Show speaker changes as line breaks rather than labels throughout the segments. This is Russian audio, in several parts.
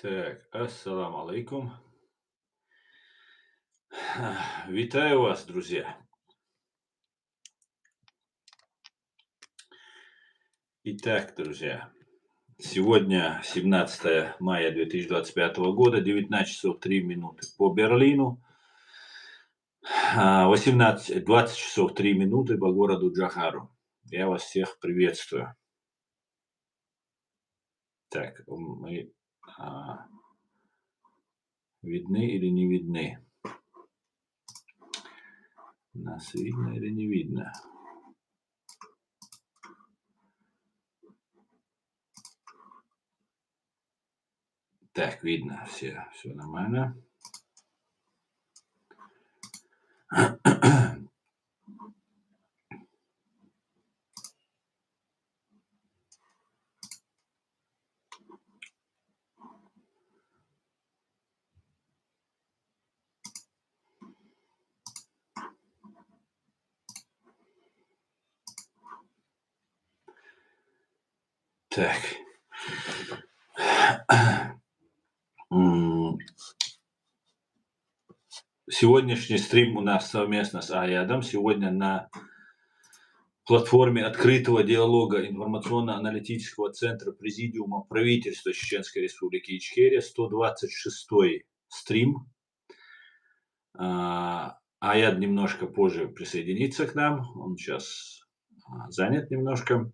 Так, ассаламу алейкум. Витаю вас, друзья. Итак, друзья, сегодня 17 мая 2025 года, 19 часов 3 минуты по Берлину, 20 часов 3 минуты по городу Джахару. Я вас всех приветствую. Так, мы видны или не видны? Нас видно или не видно? Так, видно, все нормально. Так. Сегодняшний стрим у нас совместно с Аядом. Сегодня на платформе открытого диалога информационно-аналитического центра Президиума правительства Чеченской Республики Ичкерия 126-й стрим. Аяд немножко позже присоединится к нам. Он сейчас занят немножко.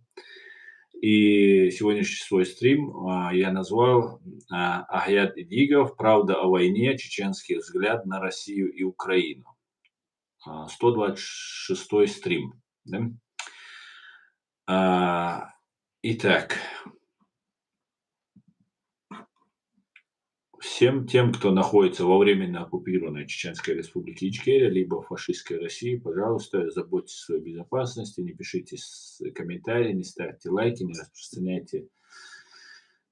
И сегодняшний свой стрим я назвал «Аят Идигов. Правда о войне. Чеченский взгляд на Россию и Украину». 126-й стрим. Да? Итак, всем тем, кто находится во временно оккупированной Чеченской Республике Ичкерия, либо в фашистской России, пожалуйста, заботьтесь о своей безопасности, не пишите комментарии, не ставьте лайки, не распространяйте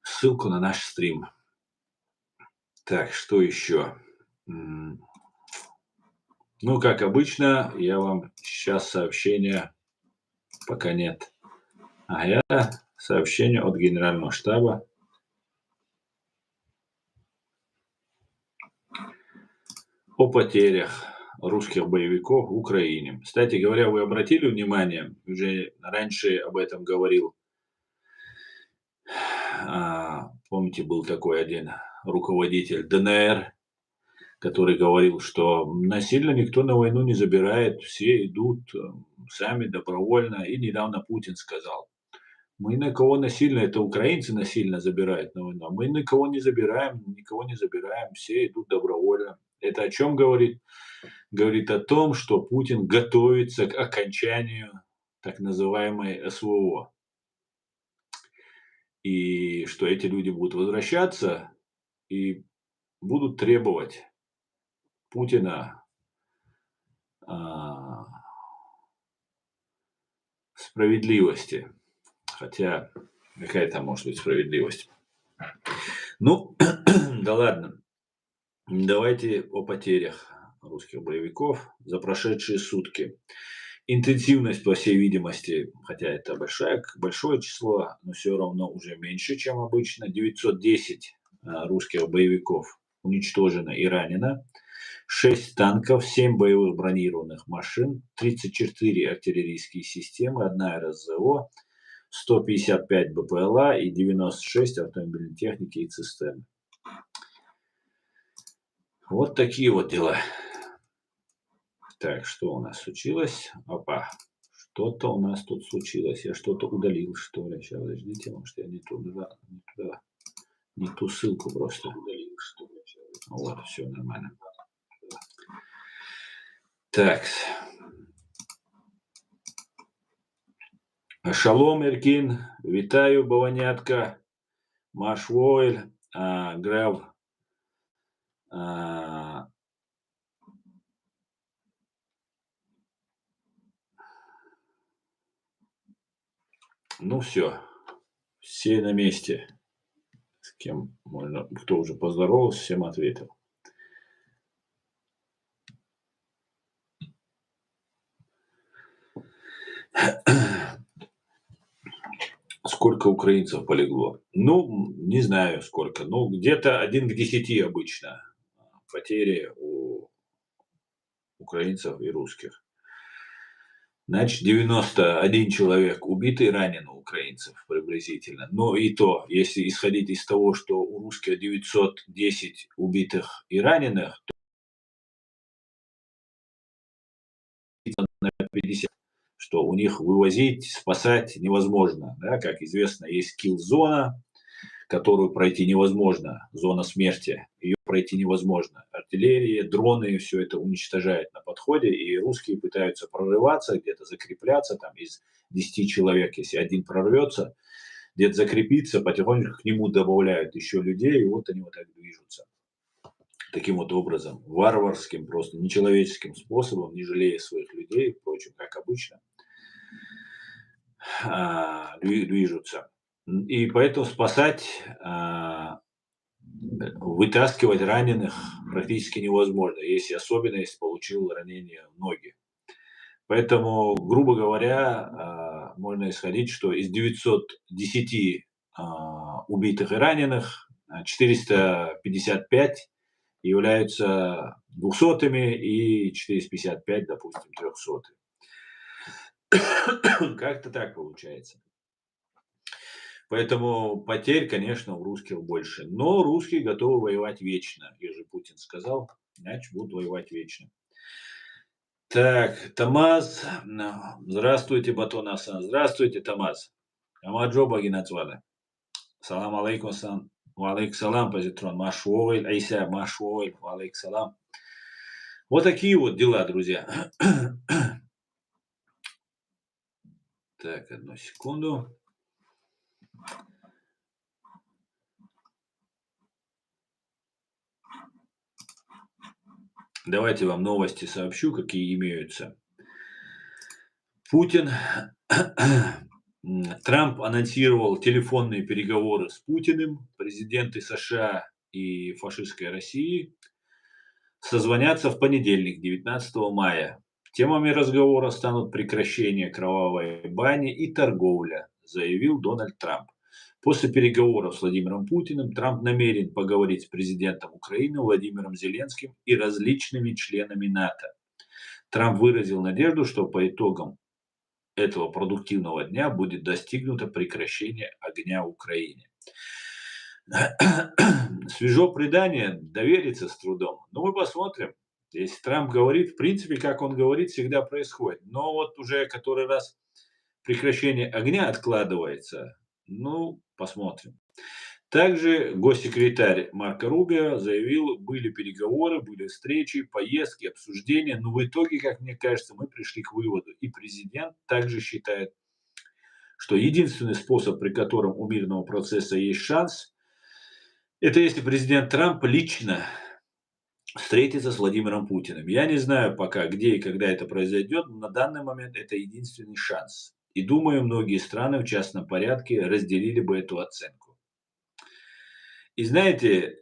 ссылку на наш стрим. Так, что еще? Ну, как обычно, я вам сейчас сообщение, пока нет. Сообщение от Генерального штаба. О потерях русских боевиков в Украине. Кстати говоря, вы обратили внимание, уже раньше об этом говорил, помните, был такой один руководитель ДНР, который говорил, что насильно никто на войну не забирает, все идут сами добровольно. И недавно Путин сказал, мы никого насильно, это украинцы насильно забирают на войну, мы никого не забираем, все идут добровольно. Это о чем говорит? Говорит о том, что Путин готовится к окончанию так называемой СВО. И что эти люди будут возвращаться и будут требовать Путина справедливости. Хотя какая там может быть справедливость? Ну, да ладно. Давайте о потерях русских боевиков за прошедшие сутки. Интенсивность, по всей видимости, хотя это большое число, но все равно уже меньше, чем обычно. 910 русских боевиков уничтожено и ранено. 6 танков, 7 боевых бронированных машин, 34 артиллерийские системы, 1 РСЗО, 155 БПЛА и 96 автомобильной техники и цистерн. Вот такие вот дела. Так, что у нас случилось? Опа, что-то у нас тут случилось. Я что-то удалил, что ли. Сейчас, подождите, может, я не ту ссылку просто удалил, что ли. Вот, все нормально. Так. Шалом, Іркін, вітаю, Баванятка, Маш Войль, Грав, ну все на месте. С кем можно, кто уже поздоровался, всем ответил. Сколько Сколько украинцев полегло? Ну, не знаю сколько. Ну, где-то 1 к 10 обычно потери у украинцев и русских. Значит, 91 человек убит и ранен у украинцев приблизительно. Но и то, если исходить из того, что у русских 910 убитых и раненых, то на 50, что у них вывозить, спасать невозможно. Да? Как известно, есть килл-зона, которую пройти невозможно, зона смерти, ее пройти невозможно. Артиллерия, дроны, все это уничтожает на подходе, и русские пытаются прорываться, где-то закрепляться, там из 10 человек, если один прорвется, где-то закрепиться, потихоньку к нему добавляют еще людей, и вот они вот так движутся. Таким вот образом, варварским, просто нечеловеческим способом, не жалея своих людей, впрочем, как обычно, движутся. И поэтому спасать, вытаскивать раненых практически невозможно, особенно если получил ранение в ноги. Поэтому, грубо говоря, можно исходить, что из 910 убитых и раненых 455 являются 200-ми и 455, допустим, 300-ми. Как-то так получается. Поэтому потерь, конечно, у русских больше. Но русские готовы воевать вечно. И же Путин сказал, значит, будут воевать вечно. Так, Тамаз. Здравствуйте, Батон Асан. Здравствуйте, Тамаз. Амаджо Багинатвада. Салам алейкум, сан. Валейк салам, позитрон. Машуэль, Айся, Машуэль, валейк салам. Вот такие вот дела, друзья. Так, одну секунду. Давайте вам новости сообщу, какие имеются. Трамп анонсировал телефонные переговоры с Путиным. Президенты США и фашистской России созвонятся в понедельник, 19 мая. Темами разговора станут прекращение кровавой бани и торговля, заявил Дональд Трамп. После переговоров с Владимиром Путиным Трамп намерен поговорить с президентом Украины Владимиром Зеленским и различными членами НАТО. Трамп выразил надежду, что по итогам этого продуктивного дня будет достигнуто прекращение огня в Украине. Свежо предание, довериться с трудом. Но мы посмотрим. Если Трамп говорит, в принципе, как он говорит, всегда происходит. Но вот уже который раз прекращение огня откладывается, ну, посмотрим. Также госсекретарь Марко Рубио заявил, были переговоры, были встречи, поездки, обсуждения, но в итоге, как мне кажется, мы пришли к выводу. И президент также считает, что единственный способ, при котором у мирного процесса есть шанс, это если президент Трамп лично встретиться с Владимиром Путиным. Я не знаю пока, где и когда это произойдет, но на данный момент это единственный шанс. И думаю, многие страны в частном порядке разделили бы эту оценку. И знаете,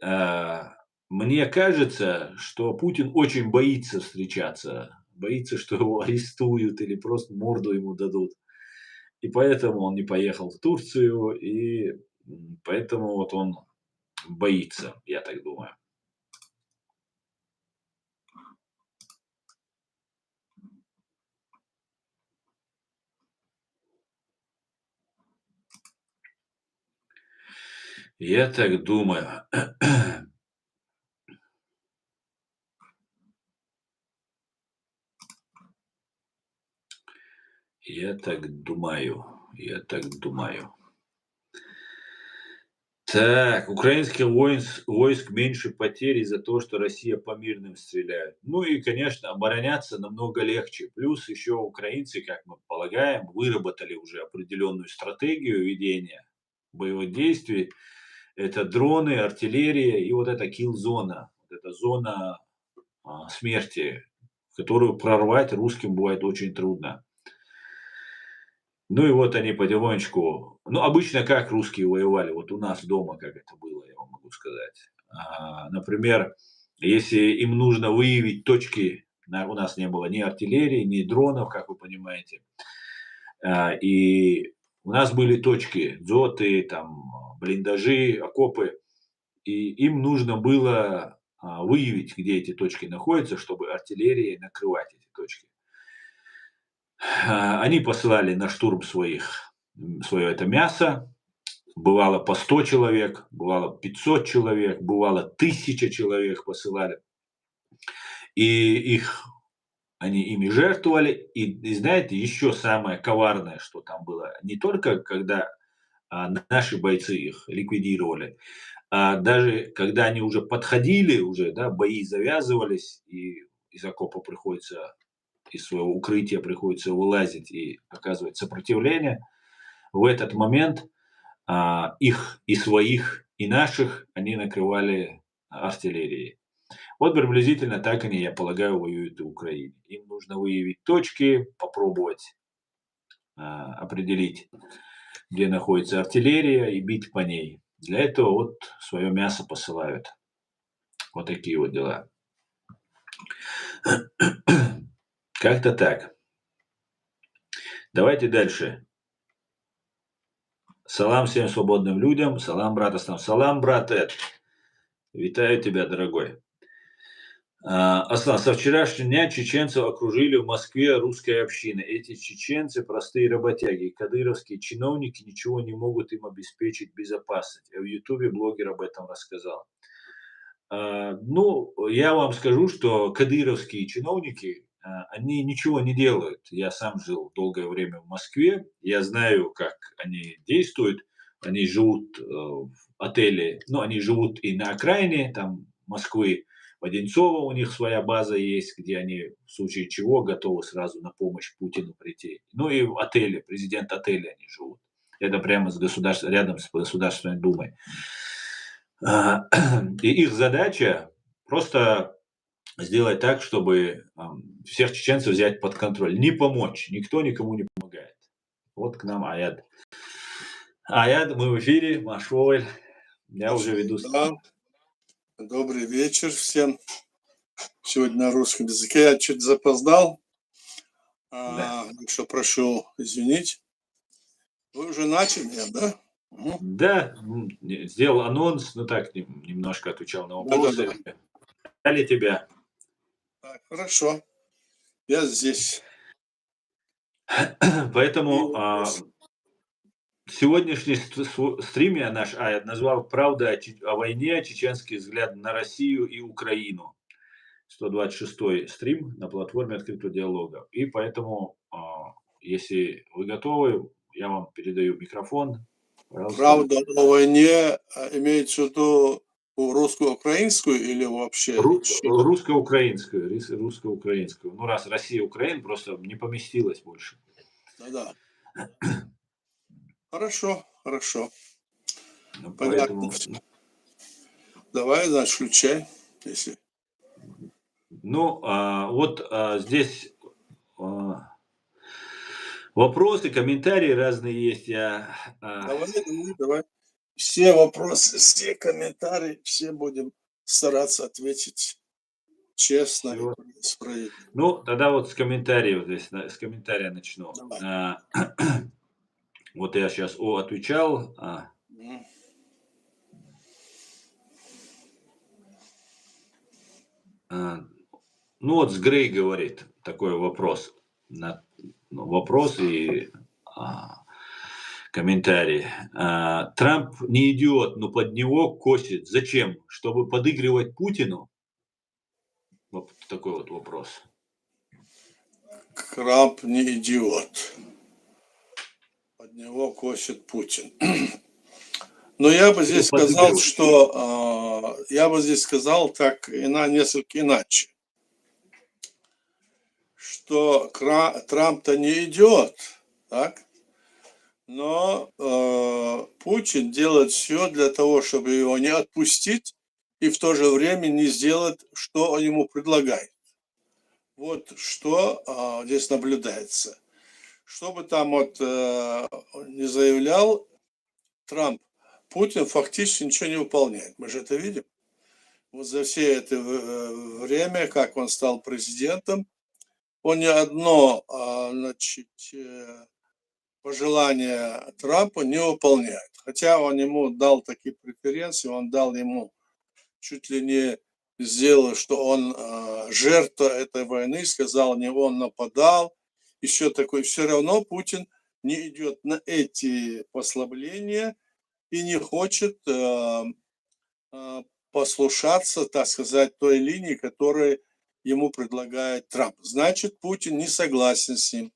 мне кажется, что Путин очень боится встречаться, боится, что его арестуют или просто морду ему дадут. И поэтому он не поехал в Турцию, и поэтому вот он боится, я так думаю. Я так думаю. Я так думаю. Я так думаю. Так, украинских войск меньше потерь из-за того, что Россия по мирным стреляет. Ну и, конечно, обороняться намного легче. Плюс еще украинцы, как мы полагаем, выработали уже определенную стратегию ведения боевых действий. Это дроны, артиллерия и вот эта килл-зона. Вот эта зона смерти, которую прорвать русским бывает очень трудно. Ну и вот они потихонечку, ну обычно как русские воевали, вот у нас дома как это было, я вам могу сказать. Например, если им нужно выявить точки, у нас не было ни артиллерии, ни дронов, как вы понимаете, и у нас были точки, дзоты, там, блиндажи, окопы, и им нужно было выявить, где эти точки находятся, чтобы артиллерией накрывать эти точки. Они посылали на штурм свое это мясо. Бывало по 100 человек, бывало 500 человек, бывало 1000 человек посылали. И они ими жертвовали. И знаете, еще самое коварное, что там было, не только когда наши бойцы их ликвидировали, а даже когда они уже подходили, уже, да, бои завязывались, и из окопа приходится, из своего укрытия приходится вылазить и оказывать сопротивление, в этот момент их и своих, и наших они накрывали артиллерией. Вот приблизительно так они, я полагаю, воюют и в Украине. Им нужно выявить точки, попробовать определить, где находится артиллерия, и бить по ней. Для этого вот свое мясо посылают. Вот такие вот дела. Как-то так. Давайте дальше. Салам всем свободным людям. Салам, брат Аслам. Салам, брат Эд. Витаю тебя, дорогой. Аслан, со вчерашнего дня чеченцев окружили в Москве русская община. Эти чеченцы простые работяги, кадыровские чиновники ничего не могут им обеспечить безопасность. В Ютубе блогер об этом рассказал. Ну, я вам скажу, что кадыровские чиновники, они ничего не делают. Я сам жил долгое время в Москве, я знаю, как они действуют. Они живут в отеле, ну, они живут и на окраине там Москвы, в Одинцово у них своя база есть, где они в случае чего готовы сразу на помощь Путину прийти. Ну и в отеле, президент отеля они живут. Это прямо рядом с Государственной Думой. И их задача просто сделать так, чтобы всех чеченцев взять под контроль. Не помочь. Никто никому не помогает. Вот к нам Аяд. Аяд, мы в эфире. Машволь. Я уже веду.
Да. Добрый вечер всем. Сегодня на русском языке. Я чуть запоздал.
Да.
Что прошу извинить. Вы уже начали, да? Угу.
Да, сделал анонс, ну так, немножко отвечал на вопросы.
Да.
Дали тебя.
Так, хорошо. Я здесь.
Поэтому сегодняшний стрим я наш назвал «Правда о войне. Чеченский взгляд на Россию и Украину». 126-й стрим на платформе открытого диалога. И поэтому, если вы готовы, я вам передаю микрофон. Пожалуйста.
Правда о войне имеется в виду русско-украинскую или вообще?
Русско-украинскую. Русско-украинскую. Ну, раз Россия и Украина, просто не поместилось больше.
Да. Хорошо.
Ну,
Понятно.
поэтому...
Давай, значит, включай, если...
Ну, здесь вопросы, комментарии разные есть.
Давай. Все вопросы, все комментарии, все будем стараться ответить честно и справедливо.
Ну, тогда вот с комментариев здесь, с комментария начну. Вот я сейчас отвечал. Ну вот с Грей говорит такой вопрос. Вопрос и комментарий. Трамп не идиот, но под него косит. Зачем? Чтобы подыгрывать Путину? Вот такой вот вопрос.
Трамп не идиот. Под него косит Путин. Но я бы здесь сказал, что так несколько иначе. Что Трамп-то не идиот, так? Но Путин делает все для того, чтобы его не отпустить и в то же время не сделать, что он ему предлагает. Вот что здесь наблюдается. Что бы там не заявлял Трамп, Путин фактически ничего не выполняет. Мы же это видим. Вот за все это время, как он стал президентом, он ни одно пожелания Трампа не выполняет. Хотя он ему дал такие преференции, он дал ему чуть ли не сделал, что он жертва этой войны, сказал, не он нападал, еще такой. Все равно Путин не идет на эти послабления и не хочет послушаться, так сказать, той линии, которую ему предлагает Трамп. Значит, Путин не согласен с ним.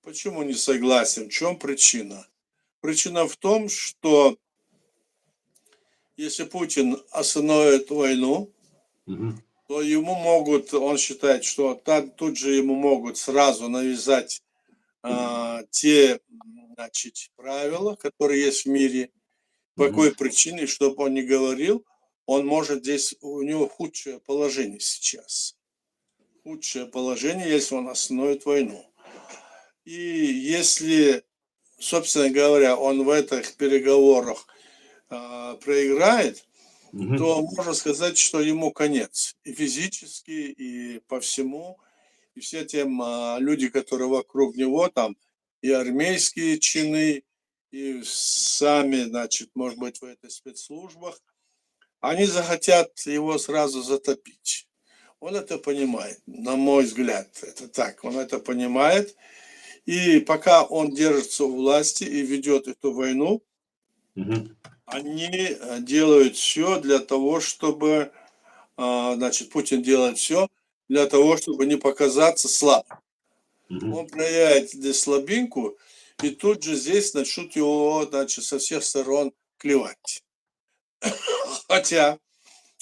Почему не согласен? В чем причина? Причина в том, что если Путин остановит войну,
Мгм.
то ему могут, он считает, что тут же ему могут сразу навязать те, значит, правила, которые есть в мире. По
Мгм.
какой причине, чтобы он не говорил, он может здесь, у него худшее положение сейчас. Худшее положение, если он остановит войну. И если, собственно говоря, он в этих переговорах проиграет,
Мгм.
то можно сказать, что ему конец. И физически, и по всему. И все те люди, которые вокруг него, там и армейские чины, и сами, значит, может быть, в этой спецслужбах, они захотят его сразу затопить. Он это понимает, на мой взгляд, это так, он это понимает. И пока он держится у власти и ведет эту войну,
Мгм.
они делают все для того, чтобы, значит, Путин делает все для того, чтобы не показаться слабым.
Мгм.
Он проявляет здесь слабинку, и тут же здесь начнут его, значит, со всех сторон клевать. Хотя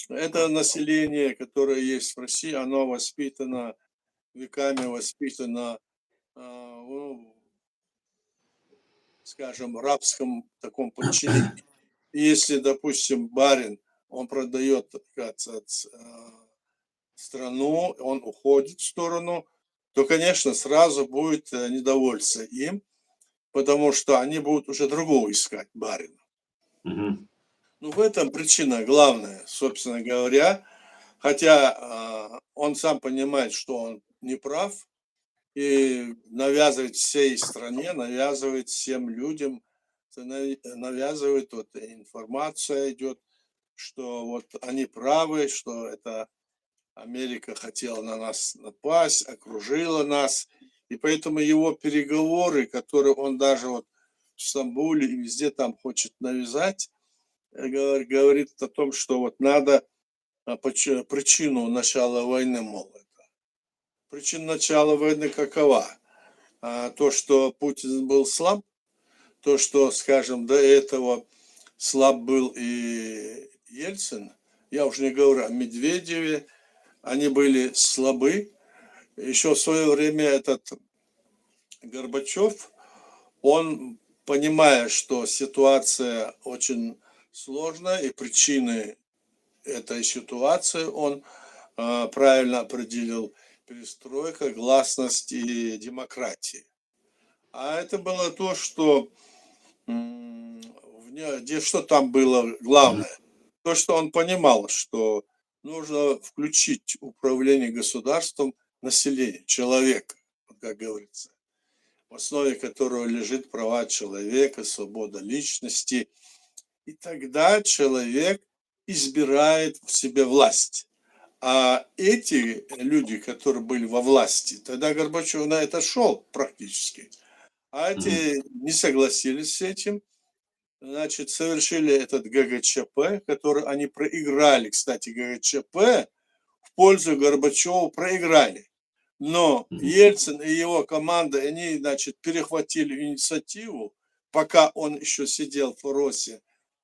это население, которое есть в России, оно воспитано, веками воспитано, ну, скажем, рабском таком подчинении. И если, допустим, барин, он продает, так сказать, страну, он уходит в сторону, то, конечно, сразу будет недовольство им, потому что они будут уже другого искать барина.
Мгм.
Ну, в этом причина главная, собственно говоря. Хотя он сам понимает, что он не прав, и навязывает всей стране, навязывает всем людям, навязывает, вот информация идет, что вот они правы, что это Америка хотела на нас напасть, окружила нас. И поэтому его переговоры, которые он даже вот в Стамбуле и везде там хочет навязать, говорит о том, что вот надо причину начала войны, мол, это. Причина начала войны какова? То, что Путин был слаб, то, что, скажем, до этого слаб был и Ельцин, я уже не говорю о Медведеве, они были слабы. Еще в свое время этот Горбачев, он, понимая, что ситуация очень сложная и причины этой ситуации, он правильно определил: перестройка, гласность и демократия. А это было то, что где что там было
Мгм.
главное? То, что он понимал, что нужно включить управление государством население, человека, как говорится, в основе которого лежит права человека, свобода личности. И тогда человек избирает в себе власть. А эти люди, которые были во власти, тогда Горбачев на это шел практически, а
Мгм.
эти не согласились с этим, значит, совершили этот ГГЧП, который они проиграли. Кстати, ГГЧП в пользу Горбачева проиграли. Но
Мгм.
Ельцин и его команда, они, значит, перехватили инициативу, пока он еще сидел в Росе,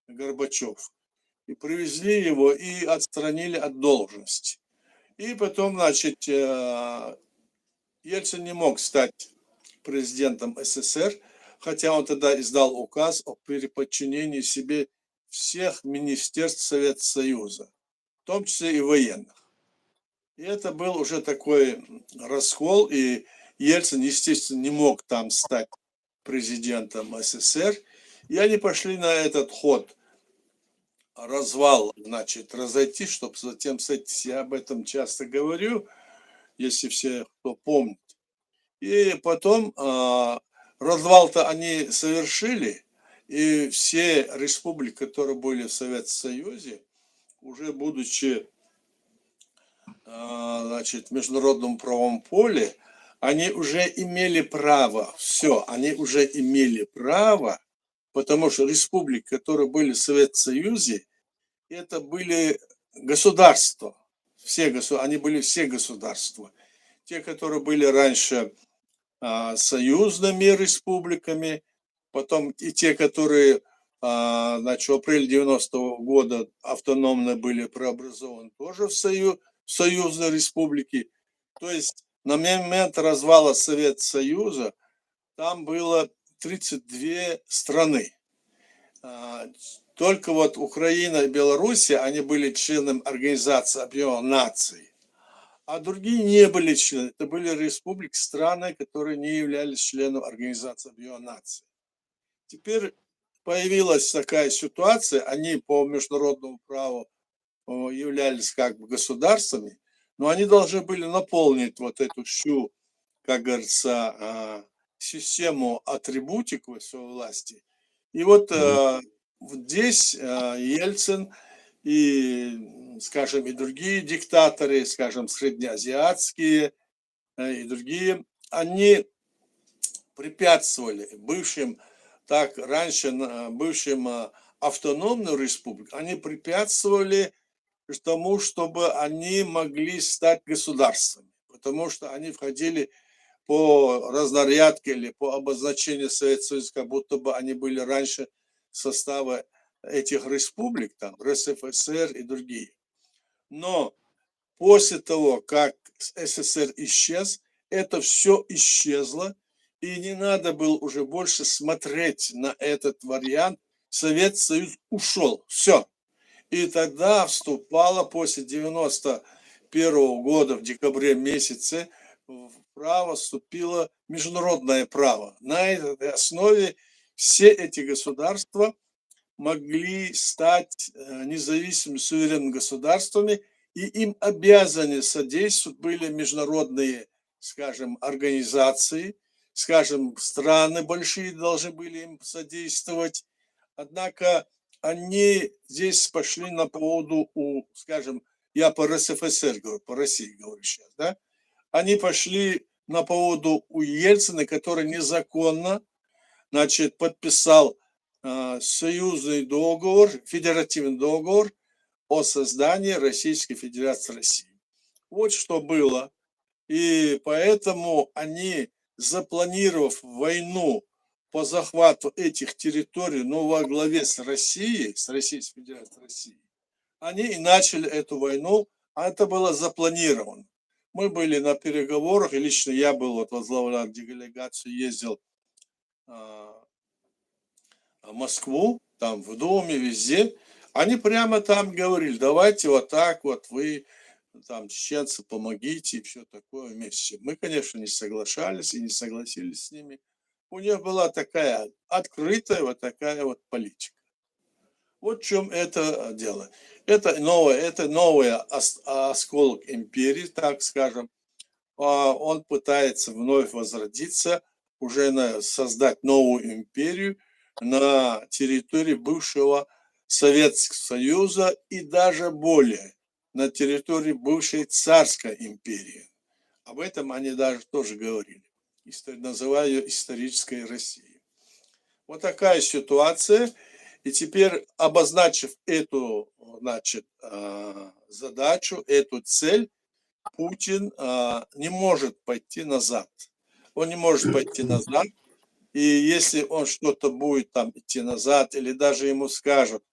Горбачев, и привезли его и отстранили от должности. И потом, значит, Ельцин не мог стать президентом СССР, хотя он тогда издал указ о переподчинении себе всех министерств Советского Союза, в том числе и военных. И это был уже такой раскол, и Ельцин, естественно, не мог там стать президентом СССР. И они пошли на этот ход, развал, значит, разойти, чтобы затем, кстати, я об этом часто говорю, если все кто помнит. И потом развал-то они совершили, и все республики, которые были в Советском Союзе, уже будучи значит, в международном правовом поле, они уже имели право, все, они уже имели право, потому что республики, которые были в Советском Союзе, это были государства, они были все государства. Те, которые были раньше союзными республиками, потом и те, которые значит, в апреле 90-го года автономно были преобразованы тоже в союзные республики. То есть на момент развала Советского Союза там было 32 страны. Только вот Украина и Белоруссия, они были членами Организации Объединенных Наций, а другие не были членами. Это были республики, страны, которые не являлись членом Организации Объединенных Наций. Теперь появилась такая ситуация, они по международному праву являлись как бы государствами, но они должны были наполнить вот эту всю, как говорится, систему атрибутику своей власти. И вот здесь Ельцин и, скажем, и другие диктаторы, скажем, среднеазиатские и другие, они препятствовали бывшим, так раньше бывшим автономным республикам, они препятствовали тому, чтобы они могли стать государствами, потому что они входили по разнарядке или по обозначению Советского Союза, как будто бы они были раньше состава этих республик, там, РСФСР и другие. Но после того, как СССР исчез, это все исчезло, и не надо было уже больше смотреть на этот вариант. Советский Союз ушел, все. И тогда вступало после 91 года в декабре месяце в право вступило международное право. На этой основе все эти государства могли стать независимыми суверенными государствами, и им обязаны содействовать были международные, скажем, организации, скажем, страны большие должны были им содействовать. Однако они здесь пошли на поводу скажем, я по РСФСР говорю, по России говорю сейчас, да, они пошли на поводу у Ельцина, который незаконно, значит, подписал союзный договор, федеративный договор о создании Российской Федерации России. Вот что было. И поэтому они, запланировав войну по захвату этих территорий, но во главе с Россией, с Российской Федерацией России, они и начали эту войну, а это было запланировано. Мы были на переговорах, и лично я был, вот возглавлял делегацию, ездил в Москву, там в Думе, везде. Они прямо там говорили, давайте вот так вот вы, там, чеченцы, помогите и все такое вместе. Мы, конечно, не соглашались и не согласились с ними. У них была такая открытая вот такая вот политика. Вот в чем это дело. Это новый осколок империи, так скажем. Он пытается вновь возродиться, уже создать новую империю на территории бывшего Советского Союза и даже более на территории бывшей Царской империи. Об этом они даже тоже говорили, называя ее исторической Россией. Вот такая ситуация. И теперь, обозначив эту, значит, задачу, эту цель, Путин не может пойти назад. Он не может пойти назад. И если он что-то будет там идти назад, или даже ему скажут,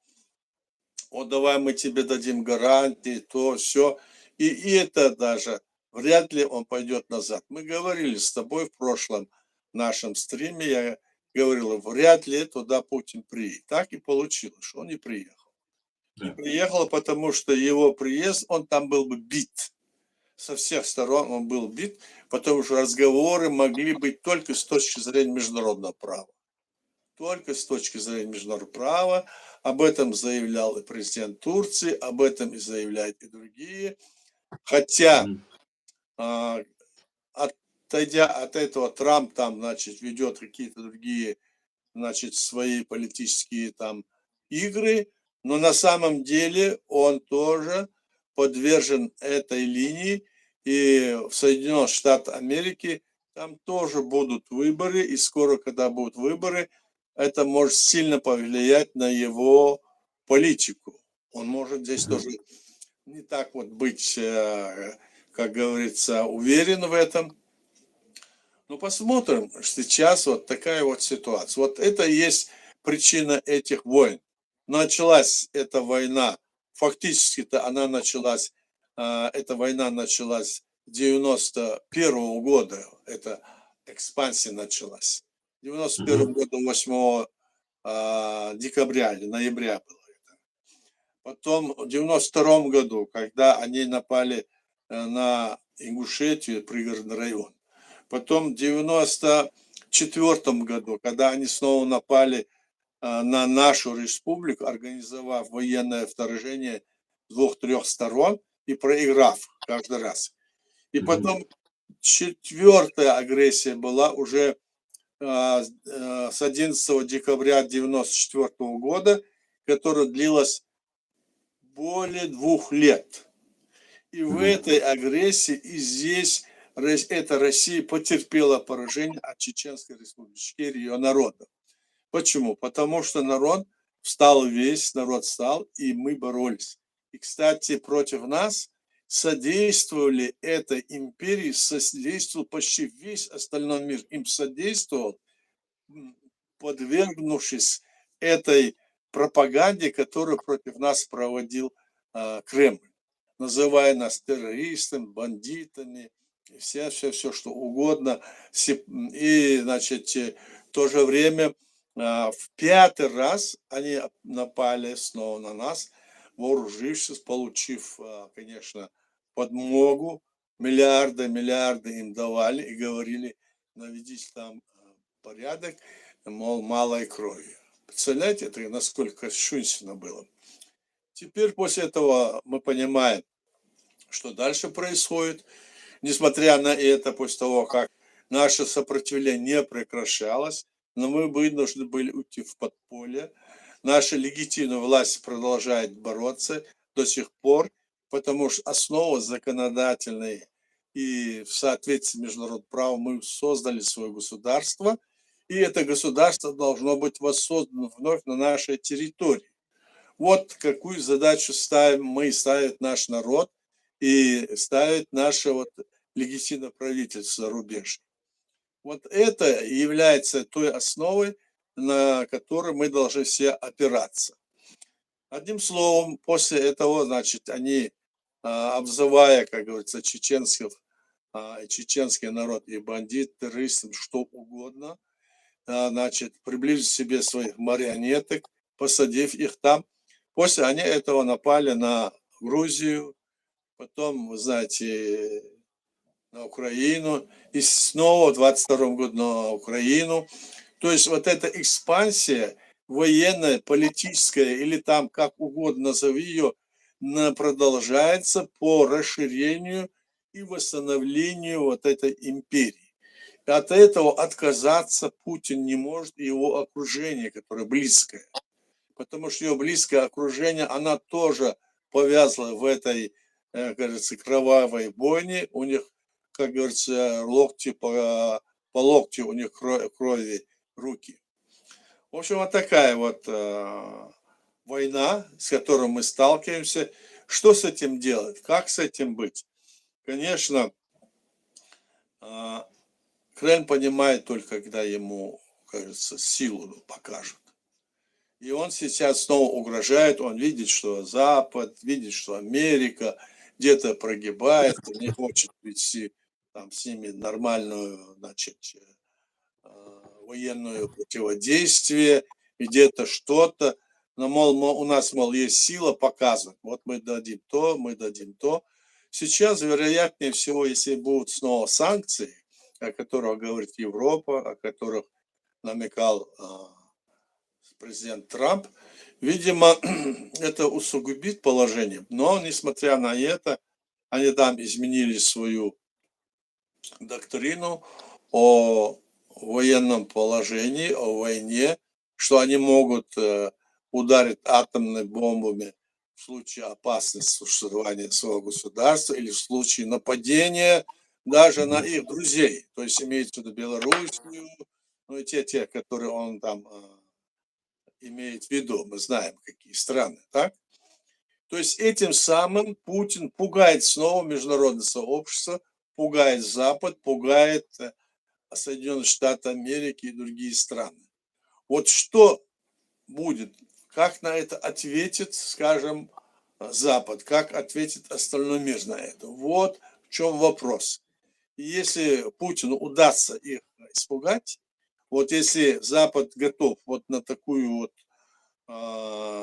вот давай мы тебе дадим гарантии, то все. И это даже вряд ли он пойдет назад. Мы говорили с тобой в прошлом нашем стриме, я говорил, вряд ли туда Путин приедет. Так и получилось, что он не приехал. Не приехал, потому что его приезд, он там был бы бит. Со всех сторон он был бит, потому что разговоры могли быть только с точки зрения международного права. Только с точки зрения международного права. Об этом заявлял и президент Турции, об этом и заявляют и другие. Хотя от отойдя от этого, Трамп там, значит, ведет какие-то другие, значит, свои политические там игры, но на самом деле он тоже подвержен этой линии, и в Соединенных Штатах Америки там тоже будут выборы, и скоро, когда будут выборы, это может сильно повлиять на его политику. Он может здесь тоже не так вот быть, как говорится, уверен в этом. Ну, посмотрим. Сейчас вот такая вот ситуация. Вот это и есть причина этих войн. Началась эта война, фактически-то она началась, эта война началась 91 года, эта экспансия началась. В 91 году 8 декабря или ноября было это. Потом в 92 году, когда они напали на Ингушетию, пригородный район. Потом в 94 году, когда они снова напали на нашу республику, организовав военное вторжение с 2-3 сторон и проиграв каждый раз. И потом четвертая агрессия была уже с 11 декабря 1994 года, которая длилась более 2 лет. И в этой агрессии и здесь эта Россия потерпела поражение от Чеченской Республики, ее народа. Почему? Потому что народ встал, весь народ встал, и мы боролись. И, кстати, против нас содействовали этой империи, содействовал почти весь остальной мир. Им содействовал, подвергнувшись этой пропаганде, которую против нас проводил Кремль, называя нас террористами, бандитами, все, что угодно. И, значит, в то же время в 5-й раз они напали снова на нас, вооружившись, получив, конечно, подмогу, миллиарды им давали и говорили, наведите там порядок, мол, малой крови. Представляете, это насколько кощунственно было. Теперь после этого мы понимаем, что дальше происходит. Несмотря на это, после того, как наше сопротивление не прекращалось, но мы вынуждены были уйти в подполье. Наша легитимная власть продолжает бороться до сих пор, потому что основа законодательной и в соответствии с международным правом мы создали свое государство, и это государство должно быть воссоздано вновь на нашей территории. Вот какую задачу ставит наш народ и ставит наше вот легитимное правительство за рубеж. Вот это является той основой, на которой мы должны все опираться. Одним словом, после этого, значит, они, обзывая, как говорится, чеченский народ и бандит, террористов, что угодно, значит, приблизить к себе своих марионеток, посадив их там. После они этого напали на Грузию, потом, вы знаете, на Украину, и снова в 22 году на Украину. То есть вот эта экспансия военная, политическая, или там как угодно назови ее, продолжается по расширению и восстановлению вот этой империи. От этого отказаться Путин не может, и его окружение, которое близкое. Потому что ее близкое окружение, она тоже повязла в этой, кажется, кровавой бойне. У них, как говорится, локти по локти у них крови руки. В общем, вот такая вот война, с которой мы сталкиваемся. Что с этим делать? Как с этим быть? Конечно, Кремль понимает только, когда ему, кажется, силу покажут. И он сейчас снова угрожает, он видит, что Запад, видит, что Америка где-то прогибает, он не хочет вести там с ними нормальную, значит, военное противодействие, где-то что-то. Но, мол, у нас, мол, есть сила показывать, вот мы дадим то, мы дадим то. Сейчас, вероятнее всего, если будут снова санкции, о которых говорит Европа, о которых намекал президент Трамп, видимо, это усугубит положение. Но, несмотря на это, они там изменили свою доктрину о военном положении, о войне, что они могут ударить атомными бомбами в случае опасности существования своего государства или в случае нападения даже на их друзей. То есть имеется в виду Белоруссию, ну и те, которые он там имеет в виду. Мы знаем, какие страны, так? То есть этим самым Путин пугает снова международное сообщество, пугает Запад, пугает Соединенные Штаты Америки и другие страны. Вот что будет, как на это ответит, скажем, Запад, как ответит остальной мир на это? Вот в чем вопрос. И если Путину удастся их испугать, вот если Запад готов вот на такую вот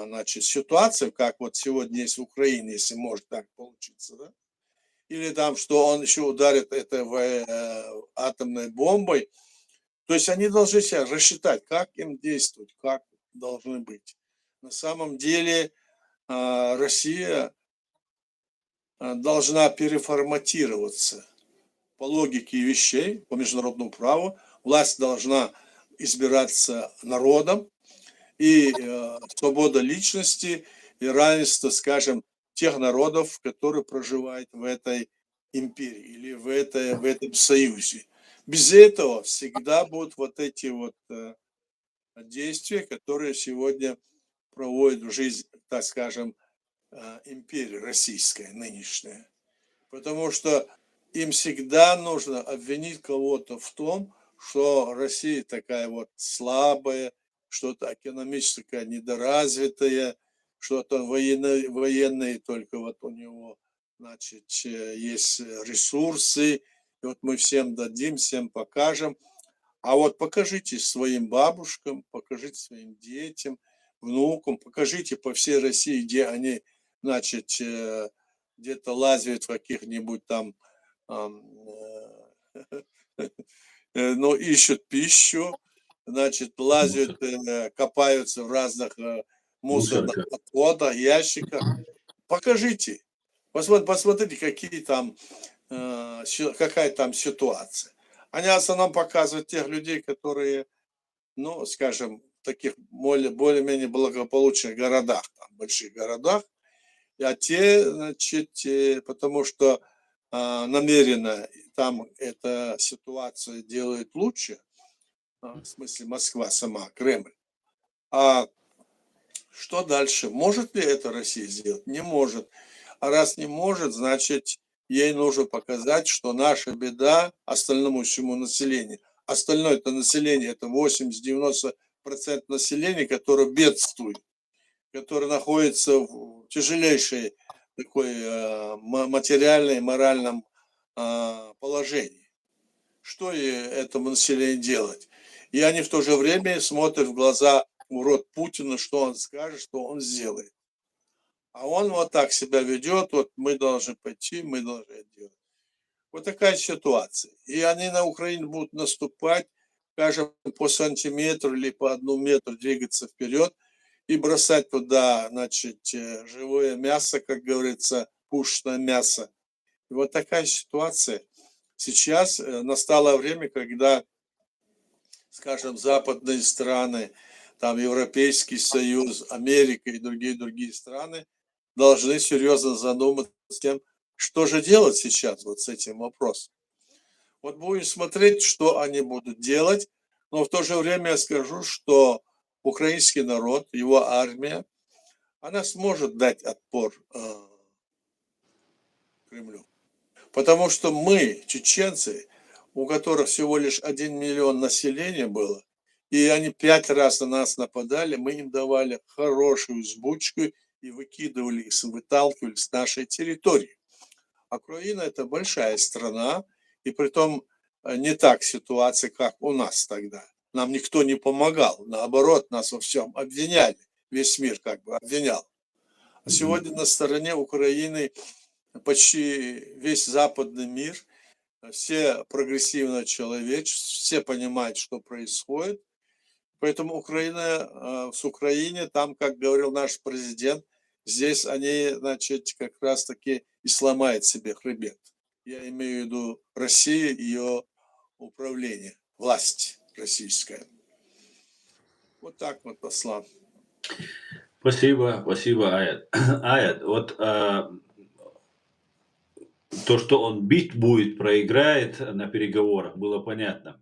значит, ситуацию, как вот сегодня есть в Украине, если может так получиться, да? Или там, что он еще ударит это атомной бомбой, то есть они должны себя рассчитать, как им действовать, как должны быть. На самом деле Россия должна переформатироваться по логике вещей, по международному праву. Власть должна избираться народом, и свобода личности, и равенство, скажем, тех народов, которые проживают в этой империи или в этом союзе. Без этого всегда будут вот эти вот действия, которые сегодня проводит в жизнь, так скажем, империя российская нынешняя. Потому что им всегда нужно обвинить кого-то в том, что Россия такая вот слабая, что-то экономически такая недоразвитая, что-то военные только вот у него, значит, есть ресурсы, и вот мы всем дадим, всем покажем. А вот покажите своим бабушкам, покажите своим детям, внукам, покажите по всей России, где они, значит, где-то лазят в каких-нибудь там, ну, ищут пищу, значит, лазят, копаются в разных мусорных
Мусорка.
отходах, ящиках. Покажите, посмотрите, какие там, какая там ситуация. Они в основном показывают тех людей, которые, ну, скажем, в таких более-менее благополучных городах, там, больших городах, а те, значит, потому что намеренно там эта ситуация делает лучше, в смысле Москва сама, Кремль. А что дальше? Может ли это Россия сделать? Не может. А раз не может, значит, ей нужно показать, что наша беда остальному всему населению. Остальное это население, это 80-90% населения, которое бедствует, которое находится в тяжелейшей такой материальной и моральном положении. Что этому населению делать? И они в то же время смотрят в глаза, в рот Путина, что он скажет, что он сделает. А он вот так себя ведет, вот мы должны пойти, мы должны это делать. Вот такая ситуация. И они на Украину будут наступать, скажем, по сантиметру или по 1 метру двигаться вперед и бросать туда, значит, живое мясо, как говорится, пушечное мясо. И вот такая ситуация. Сейчас настало время, когда, скажем, западные страны, там Европейский Союз, Америка и другие страны должны серьезно задуматься с тем, что же делать сейчас вот с этим вопросом. Вот будем смотреть, что они будут делать, но в то же время я скажу, что украинский народ, его армия, она сможет дать отпор Кремлю. Потому что мы, чеченцы, у которых всего лишь 1 миллион населения было, и они 5 раз на нас нападали, мы им давали хорошую взбучку и выкидывали их, выталкивали с нашей территории. А Украина это большая страна, и притом не так ситуация, как у нас тогда. Нам никто не помогал, наоборот, нас во всем обвиняли, весь мир как бы обвинял. А сегодня на стороне Украины почти весь западный мир, все прогрессивное человечество, все понимают, что происходит. Поэтому Украина, с Украине, там, как говорил наш президент, здесь они, значит, как раз таки и сломают себе хребет. Я имею в виду Россия, ее управление, власть российская. Вот так вот, Аслан.
Спасибо, спасибо, Аят. Аят, вот то, что он бить будет, проиграет на переговорах, было понятно.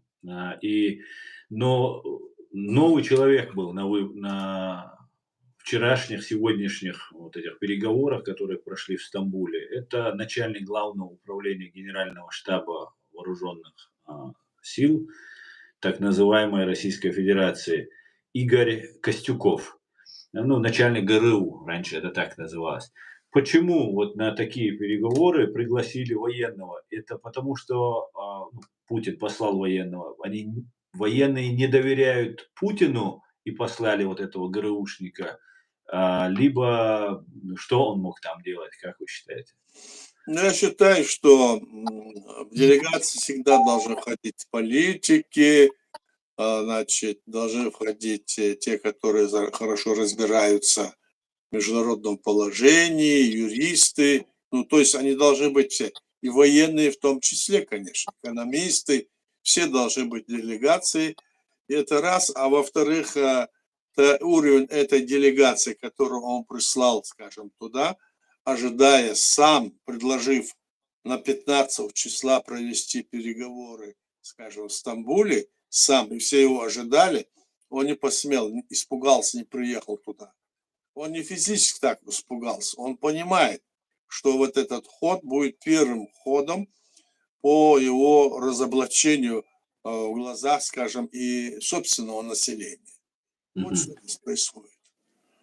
Но новый человек был на вчерашних, сегодняшних вот этих переговорах, которые прошли в Стамбуле. Это начальник главного управления Генерального штаба вооруженных сил, так называемой Российской Федерации, Игорь Костюков. Ну, начальник ГРУ, раньше это так называлось. Почему вот на такие переговоры пригласили военного? Это потому, что Путин послал военного. Военные не доверяют Путину и послали вот этого ГРУшника. Либо что он мог там делать, как вы считаете?
Ну, я считаю, что в делегации всегда должны входить политики, значит, должны входить те, которые хорошо разбираются в международном положении, юристы. Ну, то есть они должны быть все, и военные в том числе, конечно, экономисты, все должны быть в делегации. И это раз. А во-вторых, уровень этой делегации, которую он прислал, скажем, туда, ожидая сам, предложив на 15 числа провести переговоры, скажем, в Стамбуле, сам, и все его ожидали, он не посмел, испугался, не приехал туда. Он не физически так испугался, он понимает, что вот этот ход будет первым ходом по его разоблачению в глазах, скажем, и собственного населения. Вот что здесь происходит.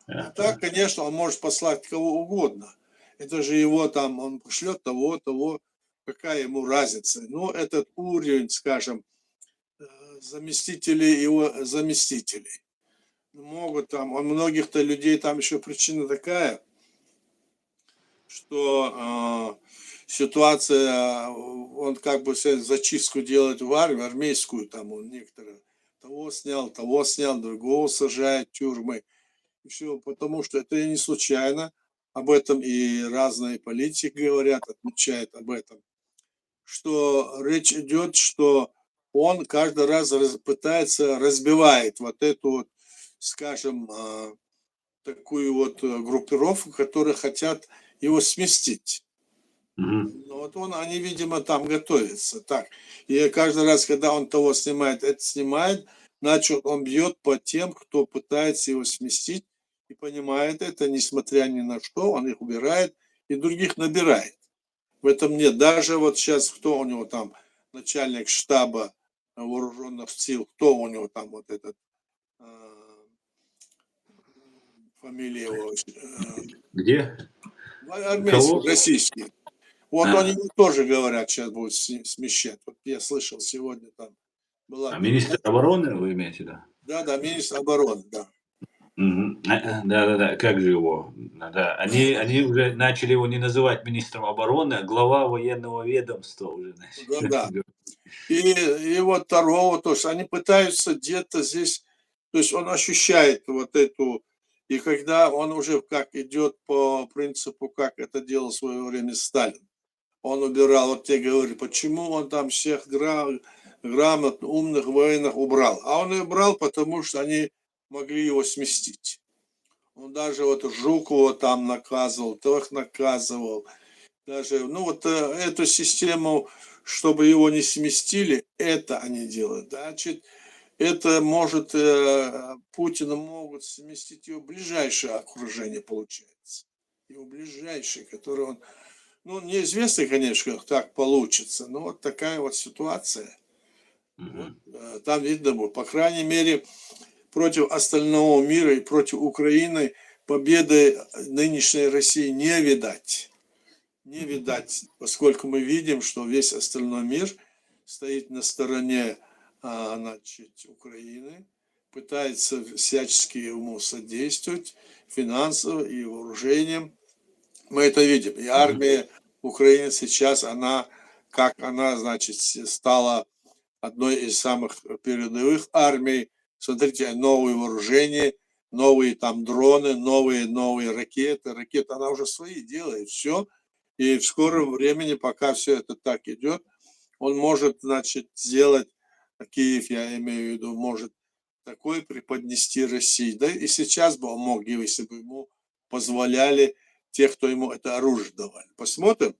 А так, конечно, он может послать кого угодно. Это же его там, он пошлет того, какая ему разница. Но этот уровень, скажем, заместителей его заместителей. Могут там, у многих-то людей там еще причина такая, что ситуация, он как бы зачистку делает в армию, армейскую, там он некоторые того снял, другого сажает в тюрьмы. И все, потому что это не случайно. Об этом и разные политики говорят, отмечают об этом. Что речь идет, что он каждый раз пытается, разбивает вот эту вот, скажем, такую вот группировку, которые хотят его сместить. Ну, вот они, видимо, там готовятся. Так. И каждый раз, когда он того снимает, это снимает, значит, он бьет по тем, кто пытается его сместить, и понимает это, несмотря ни на что, он их убирает и других набирает. В этом нет. Даже вот сейчас, кто у него там, начальник штаба вооруженных сил, кто у него там вот этот, фамилия его?
Где?
Армейский, российский. Вот они тоже говорят, сейчас будут смещать. Вот я слышал сегодня там была.
Министр обороны вы имеете в виду?
Да, министр обороны, да.
Да, как же его? Да. Они уже начали его не называть министром обороны, а глава военного ведомства уже начали.
Да. И вот второго, то есть они пытаются где-то здесь, то есть он ощущает вот эту, и когда он уже как идет по принципу, как это делал в свое время Сталин, он убирал, вот те говорили, почему он там всех грамотных, умных военных убрал. А он их убрал, потому что они могли его сместить. Он даже вот Жукова там наказывал, тех наказывал. Даже, ну вот эту систему, чтобы его не сместили, это они делают. Значит, это может, Путина могут сместить его ближайшее окружение, получается. Его ближайшее, которое он... Ну, неизвестно, конечно, как так получится, но вот такая вот ситуация. Вот, там видно было, по крайней мере, против остального мира и против Украины победы нынешней России не видать. Не видать, поскольку мы видим, что весь остальной мир стоит на стороне, значит, Украины, пытается всячески ему содействовать финансово и вооружением. Мы это видим. И армия Украины сейчас, она, значит, стала одной из самых передовых армий. Смотрите, новые вооружения, новые там дроны, новые ракеты. Она уже свои делает, все. И в скором времени, пока все это так идет, он может, значит, сделать, Киев, я имею в виду, может такое преподнести России. Да и сейчас бы он мог, если бы ему позволяли те, кто ему это оружие давали. Посмотрим,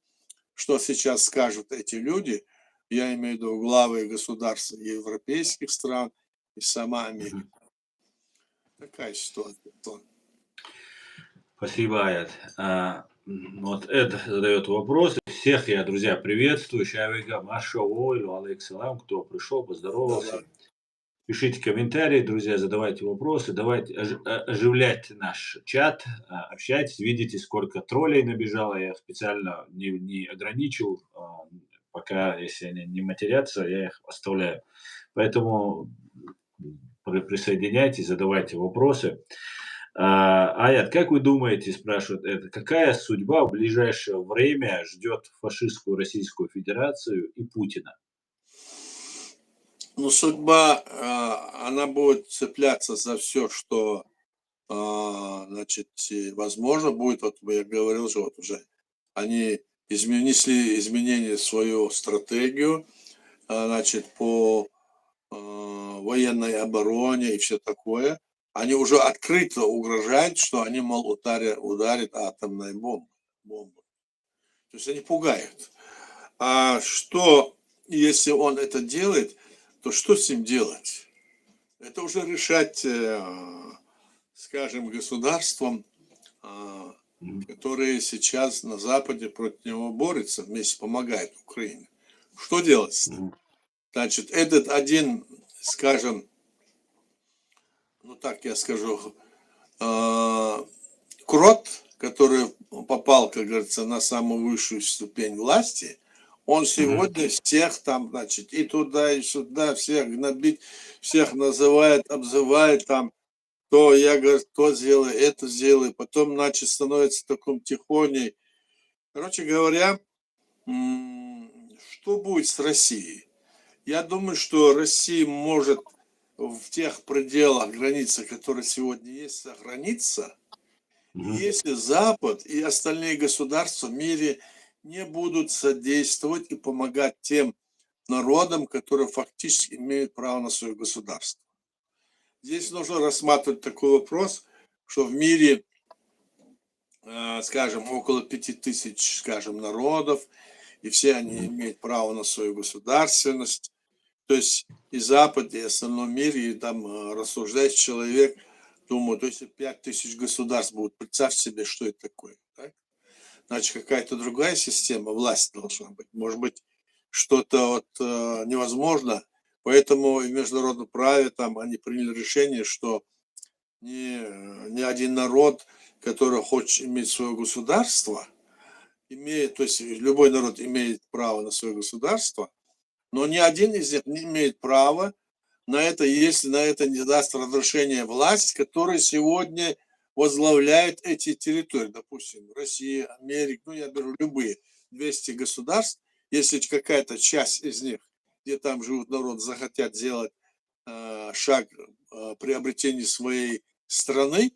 что сейчас скажут эти люди, я имею в виду главы государств европейских стран и сама Америка. Такая ситуация.
Спасибо, Аят. Вот Эд задает вопрос. Всех я, друзья, приветствую. Шавига, Маша, Ойлу, Алексалам, кто пришел, поздоровался.
Да-да.
Пишите комментарии, друзья, задавайте вопросы, давайте оживляйте наш чат, общайтесь, видите, сколько троллей набежало, я специально не ограничил, пока, если они не матерятся, я их оставляю. Поэтому присоединяйтесь, задавайте вопросы. Аят, как вы думаете, спрашивает это, какая судьба в ближайшее время ждет фашистскую Российскую Федерацию и Путина?
Ну, судьба, она будет цепляться за все, что, значит, возможно будет. Вот я говорил же, вот уже они внесли изменения в свою стратегию, значит, по военной обороне и все такое. Они уже открыто угрожают, что они, мол, ударят атомной бомбой. То есть они пугают. А что, если он это делает, то что с ним делать? Это уже решать, скажем, государством, которые сейчас на Западе против него борются, вместе помогают Украине. Что делать с ним? Значит, этот один, скажем, ну так я скажу, крот, который попал, как говорится, на самую высшую ступень власти, он сегодня всех там, значит, и туда, и сюда, всех гнобит, всех называет, обзывает там, то я, говорю, то сделай, это сделай, потом, значит, становится таким тихоней. Короче говоря, что будет с Россией? Я думаю, что Россия может в тех пределах, границах, которые сегодня есть, сохраниться, если Запад и остальные государства в мире не будут содействовать и помогать тем народам, которые фактически имеют право на свое государство. Здесь нужно рассматривать такой вопрос, что в мире, скажем, около 5000, скажем, народов, и все они имеют право на свою государственность. То есть и Запад, и остальном мире, и там рассуждает человек, думаю, то есть 5000 государств будут, представь себе, что это такое. Так? Значит, какая-то другая система, власть должна быть. Может быть, что-то вот невозможно. Поэтому в международном праве там они приняли решение, что ни один народ, который хочет иметь свое государство, имеет, то есть любой народ имеет право на свое государство, но ни один из них не имеет права на это, если на это не даст разрешение власть, которая сегодня возглавляет эти территории, допустим, Россия, Америка, ну я беру любые 200 государств, если какая-то часть из них, где там живут народ, захотят сделать шаг приобретения своей страны,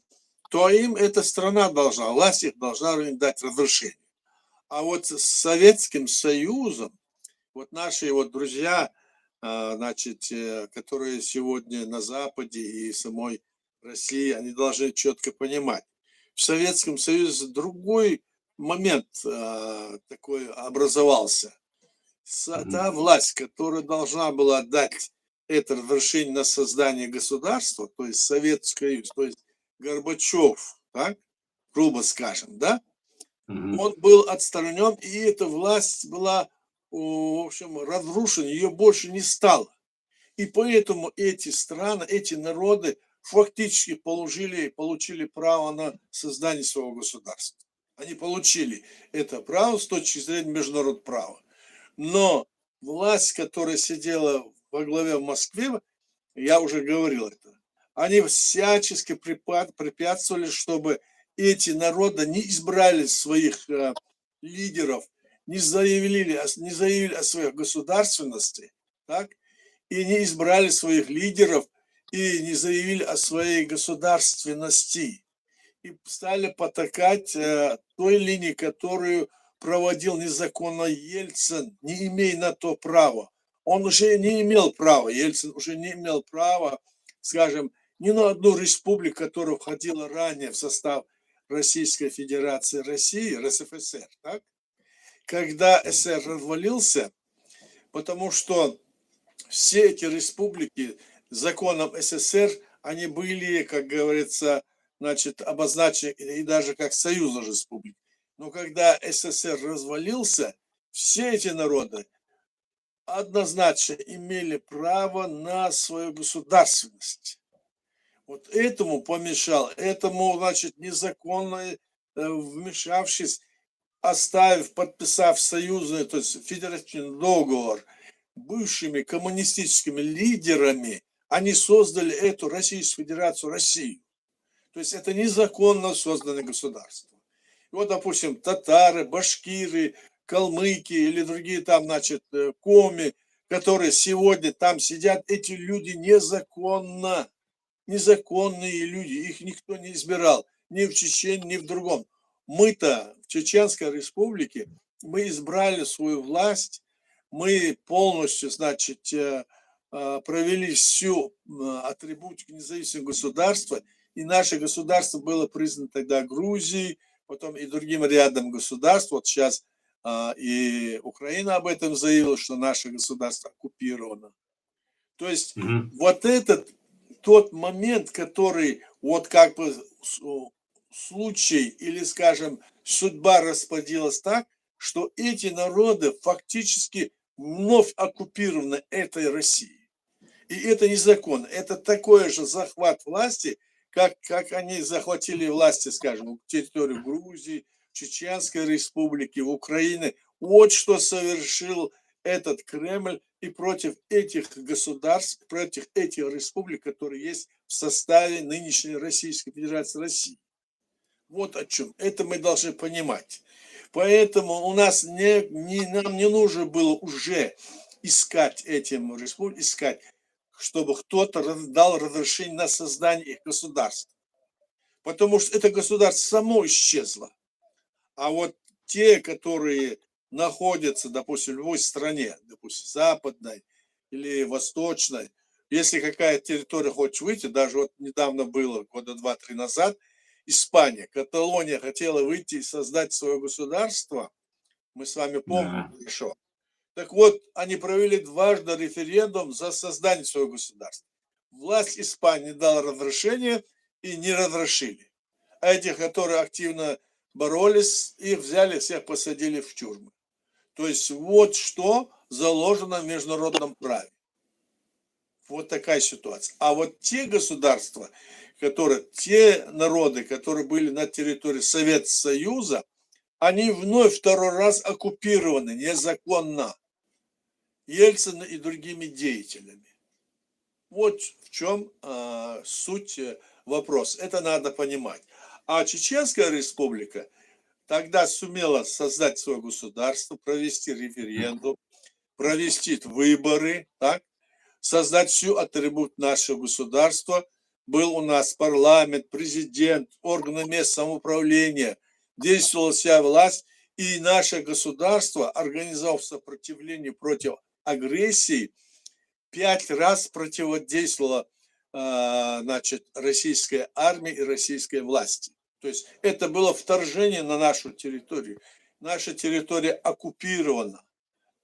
то им эта страна должна, власть их должна им дать разрешение. А вот с Советским Союзом, вот наши вот друзья, значит, которые сегодня на Западе и самой России, они должны четко понимать. В Советском Союзе другой момент такой образовался. Та власть, которая должна была дать это разрешение на создание государства, то есть Советский Союз, то есть Горбачев, так, грубо скажем, да, он был отстранен, и эта власть была, в общем, разрушена, ее больше не стало. И поэтому эти страны, эти народы фактически получили право на создание своего государства. Они получили это право с точки зрения международного права. Но власть, которая сидела во главе в Москве, я уже говорил это, они всячески препятствовали, чтобы эти народы не избрали своих лидеров, не заявили о своей государственности, так, и не избрали своих лидеров, и не заявили о своей государственности. И стали потакать той линии, которую проводил незаконно Ельцин, не имея на то права. Он уже не имел права, Ельцин уже не имел права, скажем, ни на одну республику, которая входила ранее в состав Российской Федерации России, РСФСР, так? Когда СССР развалился, потому что все эти республики законом СССР, они были, как говорится, значит, обозначены и даже как союзные республики. Но когда СССР развалился, все эти народы однозначно имели право на свою государственность. Вот этому помешал, этому, значит, незаконно вмешавшись, оставив, подписав союзный, то есть федеративный договор бывшими коммунистическими лидерами, они создали эту Российскую Федерацию, Россию. То есть это незаконно созданное государство. И вот, допустим, татары, башкиры, калмыки или другие там, значит, коми, которые сегодня там сидят, эти люди незаконно, незаконные люди, их никто не избирал, ни в Чечне, ни в другом. Мы-то в Чеченской Республике, мы избрали свою власть, мы полностью, значит, провели всю атрибутику независимого государства, и наше государство было признано тогда Грузией, потом и другим рядом государств. Вот сейчас и Украина об этом заявила, что наше государство оккупировано. То есть вот этот тот момент, который вот как бы случай или, скажем, судьба распорядилась так, что эти народы фактически вновь оккупированы этой Россией. И это незаконно. Это такой же захват власти, как они захватили власти, скажем, территорию Грузии, Чеченской Республики, Украины. Вот что совершил этот Кремль и против этих государств, против этих республик, которые есть в составе нынешней Российской Федерации России. Вот о чем. Это мы должны понимать. Поэтому у нас нам не нужно было уже искать этим республикам, искать, чтобы кто-то дал разрешение на создание их государства. Потому что это государство само исчезло. А вот те, которые находятся, допустим, в любой стране, допустим, западной или восточной, если какая территория хочет выйти, даже вот недавно было, года 2-3 назад, Испания, Каталония хотела выйти и создать свое государство, мы с вами помним хорошо. Так вот, они провели дважды референдум за создание своего государства. Власть Испании дала разрешение и не разрешили. А этих, которые активно боролись, их взяли, всех посадили в тюрьмы. То есть вот что заложено в международном праве. Вот такая ситуация. А вот те государства, те народы, которые были на территории Советского Союза, они вновь второй раз оккупированы незаконно Ельцином и другими деятелями. Вот в чем суть вопроса. Это надо понимать. А Чеченская Республика тогда сумела создать свое государство, провести референдум, провести выборы, так, создать всю атрибут нашего государства. Был у нас парламент, президент, органы местного самоуправления, действовала вся власть, и наше государство, организовав сопротивление против агрессии, 5 раз противодействовало, значит, российской армии и российской власти. То есть это было вторжение на нашу территорию. Наша территория оккупирована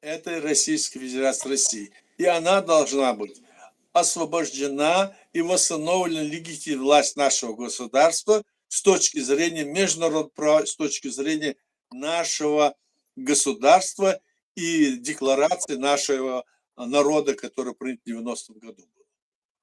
этой Российской Федерацией России. И она должна быть освобождена и восстановлена легитимная власть нашего государства с точки зрения международного права, с точки зрения нашего государства и декларации нашего народа, который принят в 90-м году.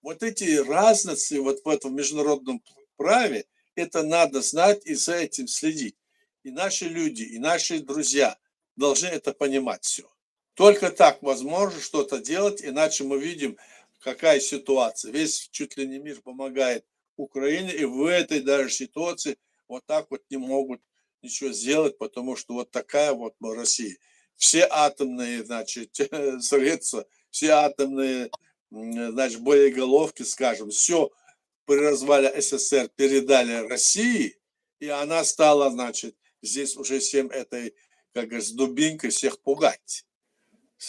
Вот эти разницы вот в этом международном праве, это надо знать и за этим следить. И наши люди, и наши друзья должны это понимать все. Только так возможно что-то делать, иначе мы видим, какая ситуация. Весь чуть ли не мир помогает Украине, и в этой даже ситуации вот так вот не могут ничего сделать, потому что вот такая вот Россия. Все атомные, значит, средства, все атомные, значит, боеголовки, скажем, все при развале СССР передали России, и она стала, значит, здесь уже всем этой как говорится, с дубинкой всех пугать.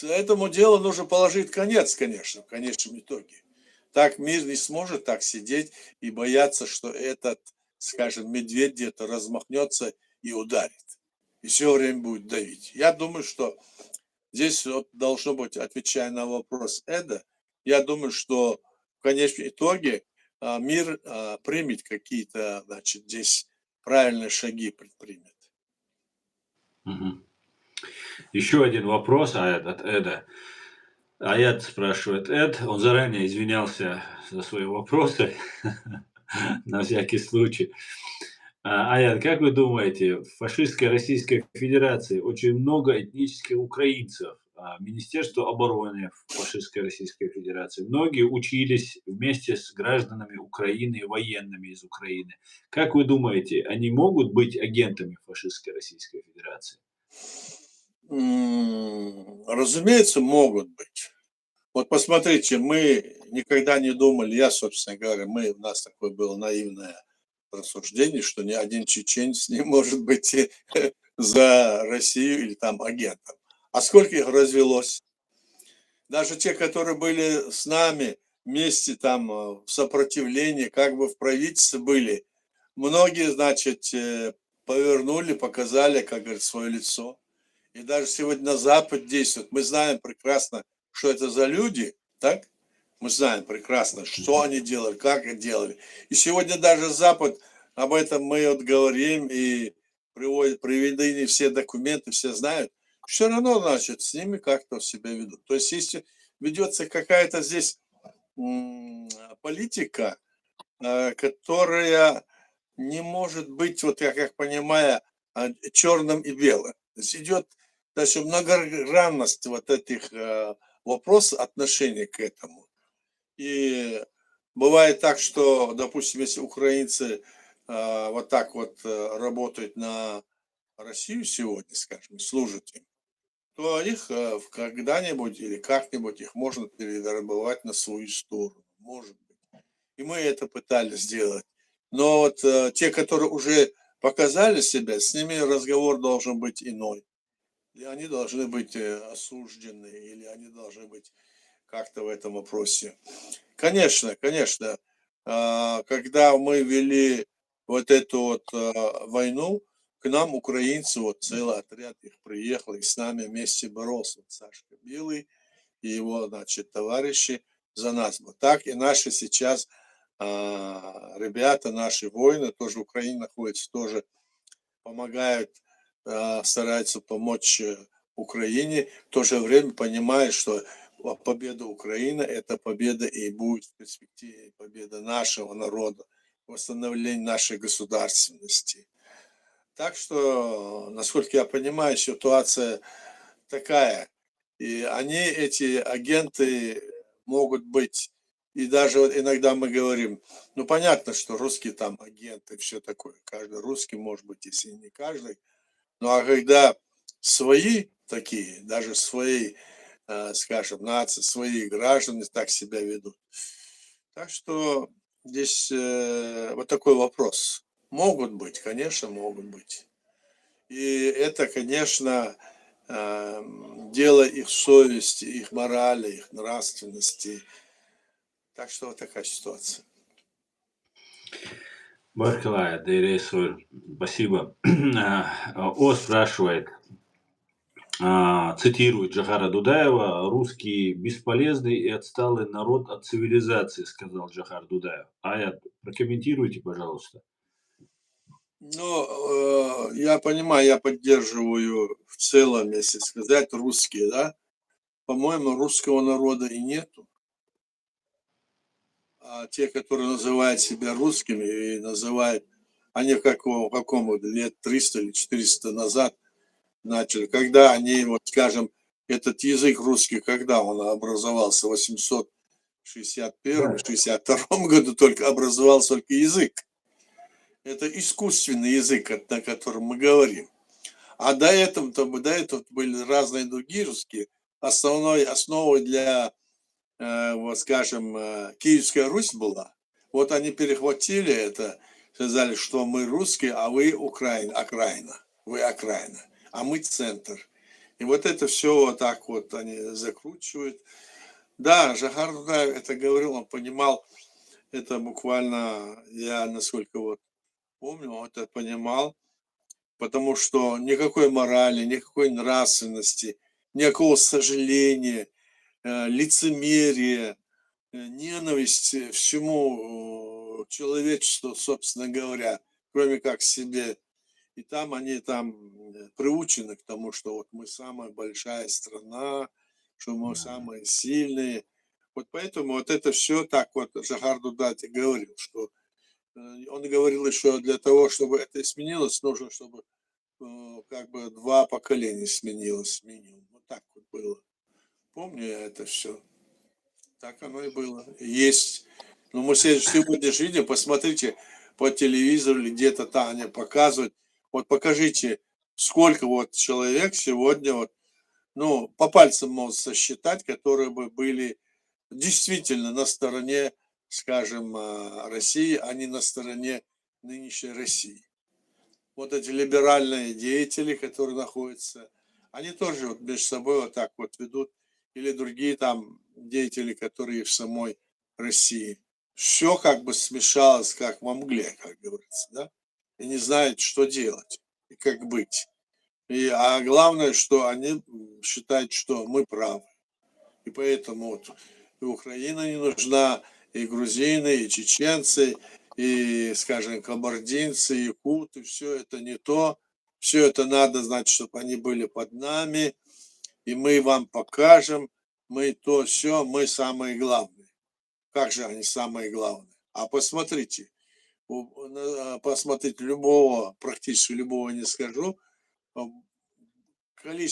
Этому делу нужно положить конец, конечно, в конечном итоге. Так мир не сможет так сидеть и бояться, что этот, скажем, медведь где-то размахнется и ударит. И все время будет давить. Я думаю, что здесь вот должно быть, отвечая на вопрос Эда, я думаю, что в конечном итоге мир примет какие-то, значит, здесь правильные шаги предпримет.
Мгм. Еще один вопрос от Эда. Аят спрашивает. Эд, он заранее извинялся за свои вопросы, на всякий случай. Аят, как вы думаете, в фашистской Российской Федерации очень много этнических украинцев, Министерство обороны в фашистской Российской Федерации. Многие учились вместе с гражданами Украины и военными из Украины. Как вы думаете, они могут быть агентами фашистской Российской Федерации?
Разумеется, могут быть. Вот посмотрите, мы никогда не думали, я, собственно говоря, у нас такое было наивное рассуждение, что ни один чеченец не может быть за Россию или там агентом. А сколько их развелось? Даже те, которые были с нами вместе там в сопротивлении, как бы в правительстве были, многие, значит, повернули, показали, как говорится, свое лицо. И даже сегодня на Запад действует. Мы знаем прекрасно, что это за люди, так? Мы знаем прекрасно, что они делали, как это делали. И сегодня даже Запад, об этом мы вот говорим, и приведены все документы, все знают. Все равно, значит, с ними как-то себя ведут. То есть, если ведется какая-то здесь политика, которая не может быть, вот я как понимаю, черным и белым. То есть идет даже многогранность вот этих вопросов, отношения к этому. И бывает так, что, допустим, если украинцы вот так вот работают на Россию сегодня, скажем, служат им, то их когда-нибудь или как-нибудь их можно перевербовать на свою сторону. Может быть. И мы это пытались сделать. Но вот те, которые уже показали себя, с ними разговор должен быть иной. И они должны быть осуждены, или они должны быть как-то в этом вопросе. Конечно, конечно, когда мы вели вот эту вот войну, к нам украинцы, вот целый отряд их приехал и с нами вместе боролся. Вот Сашка Белый и его, значит, товарищи за нас. Вот так и наши сейчас ребята, наши воины, тоже в Украине находятся, тоже помогают, стараются помочь Украине, в то же время понимая, что победа Украины – это победа и будет в перспективе победа нашего народа, восстановление нашей государственности. Так что, насколько я понимаю, ситуация такая. И они, эти агенты, могут быть, и даже вот иногда мы говорим, ну понятно, что русские там агенты, все такое, каждый русский может быть, если не каждый, ну а когда свои такие, даже свои, скажем, нации, свои граждане так себя ведут. Так что здесь вот такой вопрос. Могут быть, конечно, могут быть. И это, конечно, дело их совести, их морали, их нравственности. Так что вот такая ситуация.
Баркалая, Дейрейсуль, спасибо. О спрашивает, цитирует Джахара Дудаева: «Русские бесполезный и отсталый народ от цивилизации», сказал Джахар Дудаев. Аят, прокомментируйте, пожалуйста.
Ну, я понимаю, я поддерживаю в целом, если сказать, русские, да. По-моему, русского народа и нету. А те, которые называют себя русскими и называют, они в каком лет 300 или 400 назад начали, когда они, вот скажем, этот язык русский, когда он образовался, в 861-62 году только образовался только язык. Это искусственный язык, на котором мы говорим. А до этого были разные другие русские. Основой для, вот скажем, Киевская Русь была. Вот они перехватили это, сказали, что мы русские, а вы окраина. Вы окраина. а мы центр. И вот это все вот так вот они закручивают. Да, Жахар Дудаев это говорил, он понимал это буквально, я насколько вот помню, он это понимал, потому что никакой морали, никакой нравственности, никакого сожаления, лицемерия, ненависти всему человечеству, собственно говоря, кроме как себе. И там они там приучены к тому, что вот мы самая большая страна, что мы самые сильные. Вот поэтому вот это все так вот Жахар Дудати говорил, что он говорил еще для того, чтобы это изменилось, нужно, чтобы как бы 2 поколения сменилось минимум. Вот так вот было. Помню я это все. Так оно и было. Есть. Но мы сегодня же видим, посмотрите по телевизору или где-то там они показывают. Вот покажите, сколько вот человек сегодня вот, ну, по пальцам можно сосчитать, которые бы были действительно на стороне, скажем, России, а не на стороне нынешней России. Вот эти либеральные деятели, которые находятся, они тоже вот между собой вот так вот ведут, или другие там деятели, которые в самой России. Все как бы смешалось, как во мгле, как говорится, да, и не знают, что делать и как быть. А главное, что они считают, что мы правы. И поэтому вот и Украина не нужна, и грузины, и чеченцы, и, скажем, кабардинцы, якуты, все это не то. Все это надо, значит, чтобы они были под нами, и мы вам покажем, мы то, все, мы самые главные. Как же они самые главные? А посмотрите, посмотрите любого, практически любого не скажу,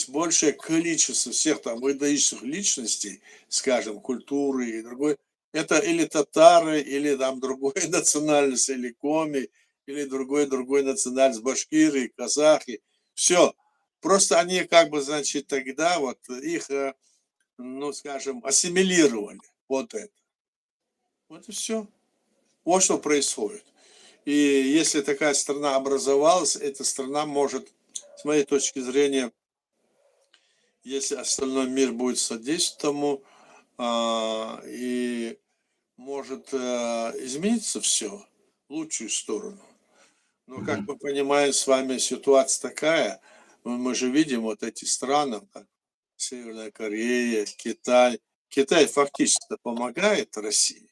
большее количество всех там выдающихся личностей, скажем, культуры и другой, это или татары, или там другой национальности, или коми, или другой национальность, башкиры, казахи. Все. Просто они как бы, значит, тогда вот их, ну, скажем, ассимилировали. Вот это. Вот и все. Вот что происходит. И если такая страна образовалась, эта страна может, с моей точки зрения, если остальной мир будет содействовать тому, и может измениться все в лучшую сторону. Но, как мы понимаем, с вами ситуация такая, мы же видим вот эти страны, как Северная Корея, Китай. Китай фактически помогает России,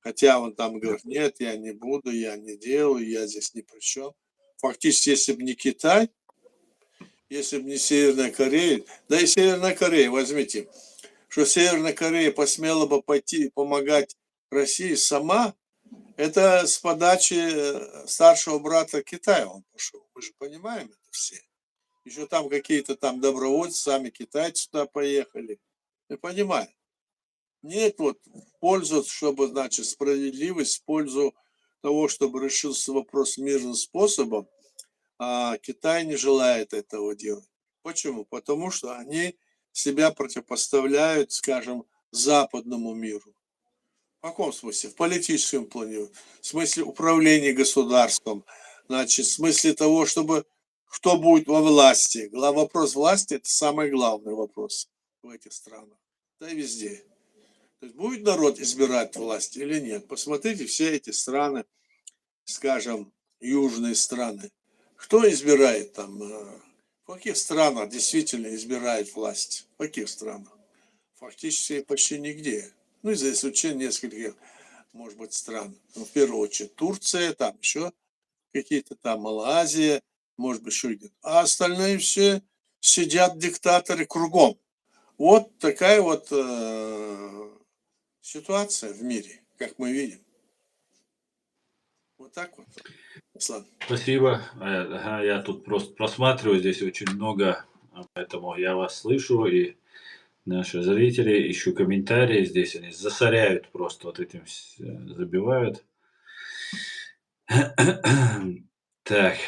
хотя он там говорит, нет, я не буду, я не делаю, я здесь ни при чем. Фактически, если бы не Китай, если бы не Северная Корея, да и Северная Корея, возьмите, что Северная Корея посмела бы пойти и помогать России сама, это с подачи старшего брата Китая он пошел. Мы же понимаем это все. Еще там какие-то там добровольцы, сами китайцы туда поехали. Мы понимаем. Нет, вот в пользу, чтобы, значит, справедливость, в пользу того, чтобы решился вопрос мирным способом, а Китай не желает этого делать. Почему? Потому что они себя противопоставляют, скажем, западному миру. В каком смысле? В политическом плане, в смысле управления государством, значит, в смысле того, чтобы кто будет во власти. Вопрос власти – это самый главный вопрос в этих странах, да и везде. То есть будет народ избирать власть или нет? Посмотрите все эти страны, скажем, южные страны. Кто избирает там? В каких странах действительно избирает власть? В каких странах? Фактически почти нигде. Ну, за исключением нескольких, может быть, стран. Ну, в первую очередь Турция, там еще какие-то там Малайзия, может быть, еще где-то. А остальные все сидят диктаторы кругом. Вот такая вот ситуация в мире, как мы видим. Вот так вот, Аслан.
Спасибо. Ага, я тут просто просматриваю, здесь очень много, поэтому я вас слышу, и наши зрители, ищу комментарии, здесь они засоряют просто вот этим, забивают. Так,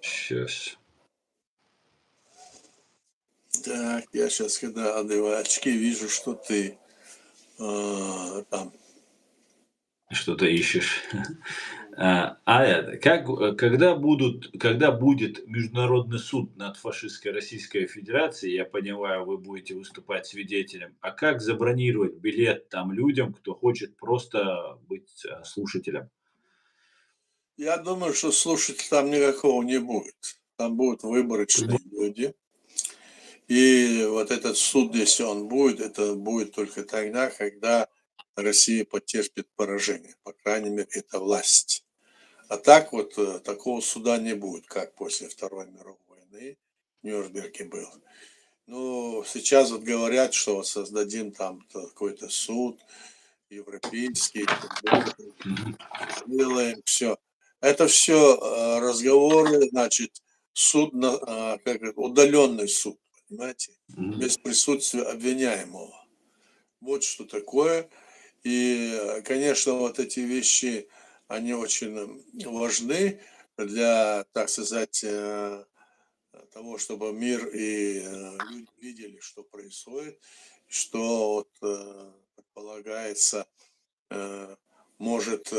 сейчас.
Так, я сейчас, когда одеваю очки, вижу, что ты там.
Что-то ищешь. когда будет международный суд над фашистской Российской Федерацией, я понимаю, вы будете выступать свидетелем, а как забронировать билет там людям, кто хочет просто быть, слушателем?
Я думаю, что слушателей там никакого не будет. Там будут выборочные люди. И вот этот суд, если он будет, это будет только тогда, когда Россия потерпит поражение. По крайней мере, это власть. А так вот такого суда не будет, как после Второй мировой войны в Нюрнберге был. Ну, сейчас вот говорят, что вот создадим там какой-то суд европейский,
Мгм.
сделаем все. Это все разговоры, значит, суд, как это, удаленный суд, понимаете,
Мгм.
без присутствия обвиняемого. Вот что такое. И, конечно, вот эти вещи, они очень важны для, так сказать, того, чтобы мир и люди видели, что происходит, что вот, предполагается, э, может,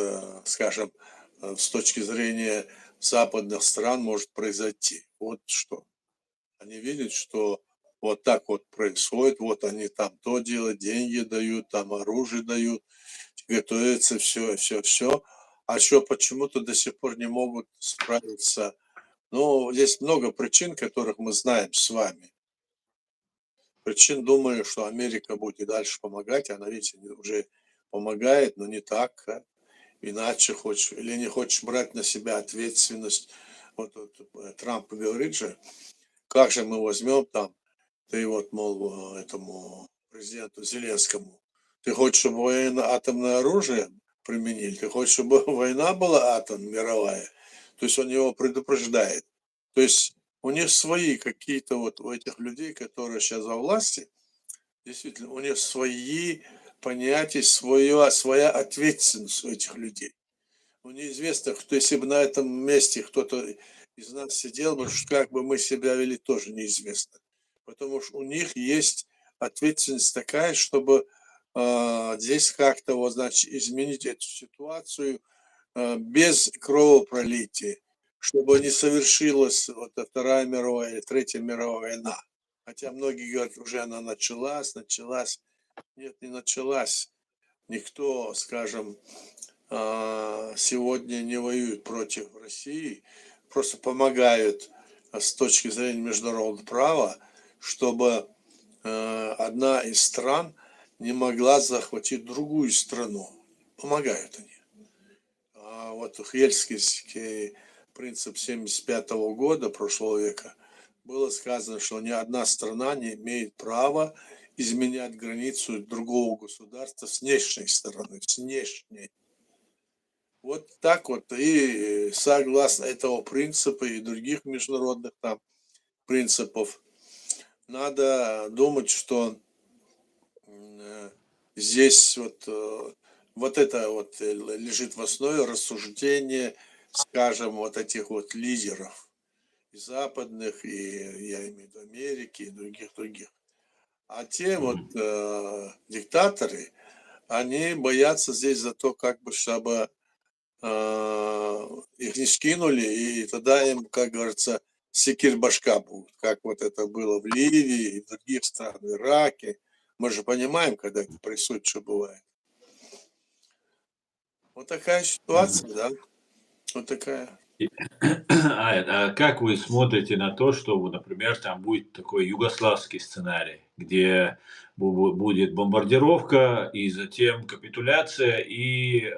скажем, с точки зрения западных стран может произойти. Вот что. Они видят, что вот так вот происходит, вот они там то делают, деньги дают, там оружие дают, готовится все, все, все. А что почему-то до сих пор не могут справиться. Ну, есть много причин, которых мы знаем с вами. Причин, думаю, что Америка будет и дальше помогать. Она, видите, уже помогает, но не так, иначе хочешь, или не хочешь брать на себя ответственность. Вот Трамп говорит же, как же мы возьмем там, ты вот, мол, этому президенту Зеленскому, ты хочешь, чтобы атомное оружие применили, ты хочешь, чтобы война была мировая, то есть он его предупреждает. То есть у них свои какие-то вот у этих людей, которые сейчас во власти, действительно, у них свои понятия, своя ответственность у этих людей. Ну, неизвестно, кто, если бы на этом месте кто-то из нас сидел бы, как бы мы себя вели, тоже неизвестно. Потому что у них есть ответственность такая, чтобы здесь как-то вот, значит, изменить эту ситуацию без кровопролития, чтобы не совершилась вот эта Вторая мировая или Третья мировая война. Хотя многие говорят, уже она началась. Нет, не началась. Никто, скажем, сегодня не воюют против России, просто помогают с точки зрения международного права, чтобы одна из стран не могла захватить другую страну. Помогают они. А вот Хельский принцип 1975 года прошлого века было сказано, что ни одна страна не имеет права изменять границу другого государства с внешней стороны, с внешней. Вот так вот. И согласно этого принципа и других международных там принципов, надо думать, что здесь вот это вот лежит в основе рассуждения, скажем, вот этих вот лидеров и западных, и я имею в виду Америки, и других. А те вот
Мгм.
диктаторы, они боятся здесь за то, как бы, чтобы их не скинули, и тогда им, как говорится, секир башка будет, как вот это было в Ливии и в других странах, в Ираке. Мы же понимаем, когда это происходит, что бывает. Вот такая
Мгм.
ситуация, да, вот такая.
И как вы смотрите на то, что, вот, например, там будет такой югославский сценарий, где будет бомбардировка и затем капитуляция, и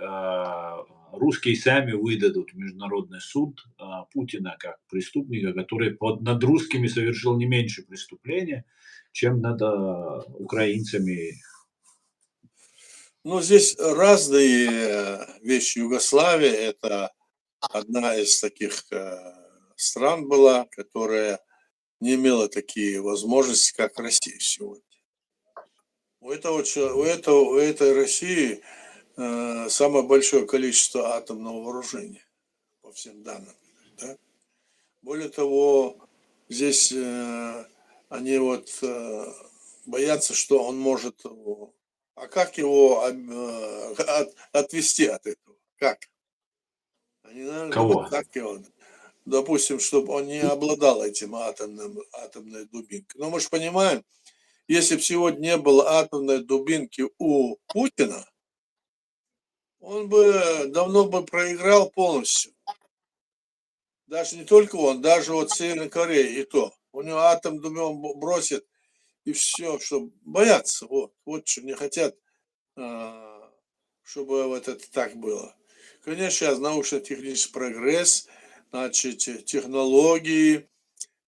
русские сами выдадут в международный суд Путина как преступника, который над русскими совершил не меньше преступления, чем над украинцами.
Ну, здесь разные вещи. Югославия – это одна из таких стран была, которая не имела такие возможности, как Россия сегодня. У этой России самое большое количество атомного вооружения по всем данным. Да? Более того, здесь они вот боятся, что он может... А как его отвести от этого? Как? Они, наверное, думают,
Кого?
так его, допустим, чтобы он не обладал этим атомной дубинкой. Но мы же понимаем, если бы сегодня не было атомной дубинки у Путина, он бы давно бы проиграл полностью. Даже не только он, даже вот Северная Корея и то. У него атом он бросит, и все, что боятся. Вот что не хотят, чтобы вот это так было. Конечно, сейчас научно-технический прогресс, значит, технологии,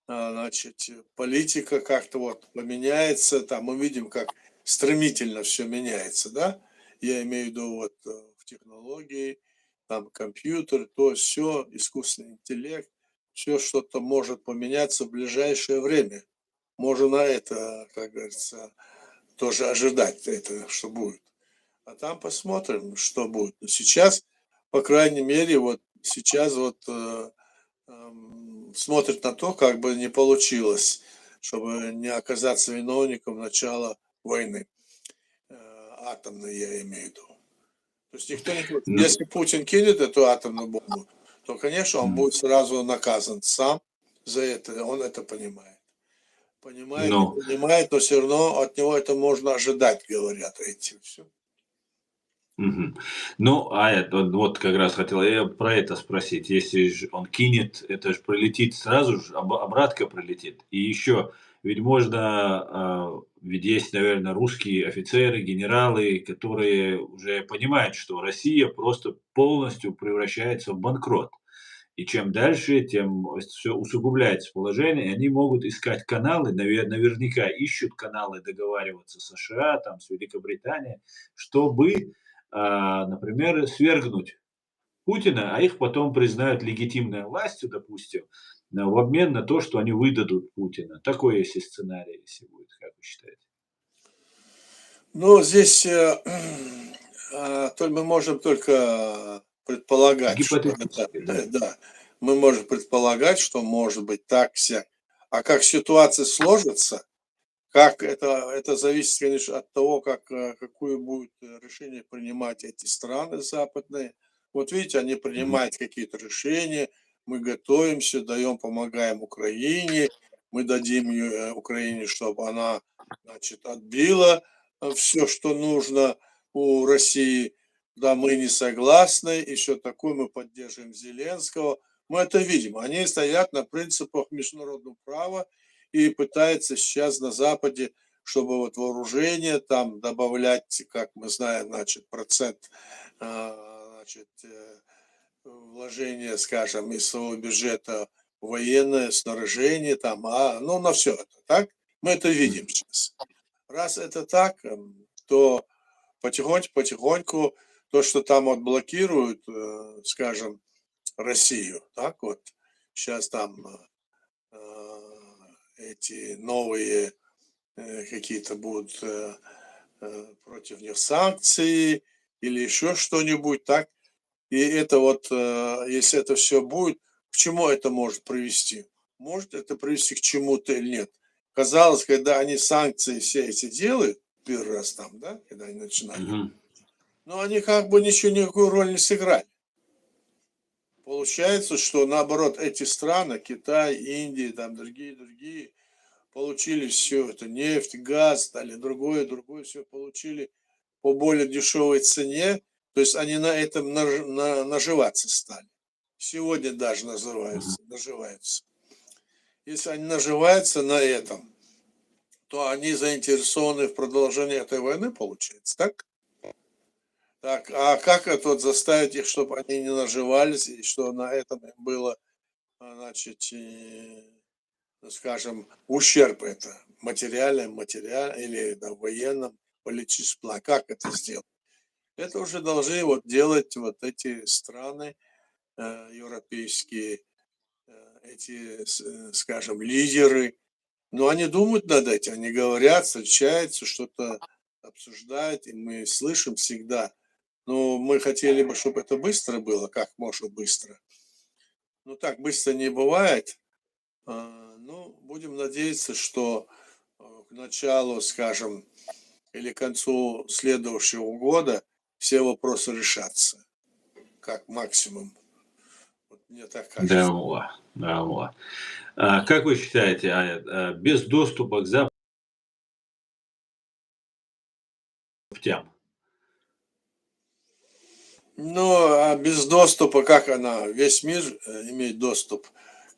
значит, политика как-то вот поменяется. Там мы видим, как стремительно все меняется, да? Я имею в виду вот в технологии, там компьютер, то все, искусственный интеллект, все что-то может поменяться в ближайшее время. Можно на это, как говорится, тоже ожидать это, что будет. А там посмотрим, что будет. Но сейчас, по крайней мере, вот сейчас вот смотрит на то, как бы не получилось, чтобы не оказаться виновником начала войны атомной, я имею в виду. То есть никто не хочет.
Ну,
Если Путин кинет эту атомную бомбу, то, конечно, он
м,
будет сразу наказан сам за это. Он это понимает. Понимает, не
ну,
понимает, но все равно от него это можно ожидать, говорят эти. Все.
мгм. Ну, а это вот как раз хотел я про это спросить. Если ж он кинет, это же пролетит сразу же, обратка пролетит. И еще, ведь можно, ведь есть, наверное, русские офицеры, генералы, которые уже понимают, что Россия просто полностью превращается в банкрот. И чем дальше, тем все усугубляется положение. И они могут искать каналы, наверняка ищут каналы договариваться с США, там, с Великобританией, чтобы, например, свергнуть Путина, а их потом признают легитимной властью, допустим, в обмен на то, что они выдадут Путина. Такой если сценарий, если будет, как вы считаете?
Ну, здесь мы можем только предполагать, что это,
Гипотетически, да.
да, мы можем предполагать, что может быть так всяк. А как ситуация сложится, как это зависит, конечно, от того, какое будет решение принимать эти страны западные. Вот видите, они
Мгм.
принимают какие-то решения, мы готовимся, даем, помогаем Украине, мы дадим Украине, чтобы она, значит, отбила все, что нужно у России. Да, мы не согласны, и все такое, мы поддерживаем Зеленского. Мы это видим. Они стоят на принципах международного права, и пытается сейчас на Западе, чтобы вот вооружение там добавлять, как мы знаем, значит, процент, значит, вложения, скажем, из своего бюджета в военное снаряжение там, ну, на все это, так? Мы это видим сейчас. Раз это так, то потихоньку, то, что там вот блокируют, скажем, Россию, так вот, сейчас там эти новые какие-то будут против них санкции или еще что-нибудь, так? И это вот, если это все будет, к чему это может привести? Может это привести к чему-то или нет? Казалось, когда они санкции все эти делают, первый раз там, да, когда они начинали,
Мгм.
но они как бы ничего, никакую роль не сыграли. Получается, что наоборот эти страны, Китай, Индия, там другие, получили все это, нефть, газ, дали другое все получили по более дешевой цене, то есть они на этом наживаться стали. Сегодня даже
Мгм.
наживаются. Если они наживаются на этом, то они заинтересованы в продолжении этой войны, получается, так? Так, а как это вот заставить их, чтобы они не наживались, и что на этом им было, значит, ну, скажем, ущерб это материальный или да, военном, политическом плане. Как это сделать? Это уже должны вот делать вот эти страны европейские, скажем, лидеры. Но они думают над этим, они говорят, встречаются, что-то обсуждают, и мы слышим всегда. Но мы хотели бы, чтобы это быстро было, как можно быстро. Но так быстро не бывает. Ну, будем надеяться, что к началу, скажем, или к концу следующего года все вопросы решатся, как максимум. Мне так
Да,
кажется.
да. Как вы считаете, без доступа к запчастям?
Ну, а без доступа, как она, весь мир имеет доступ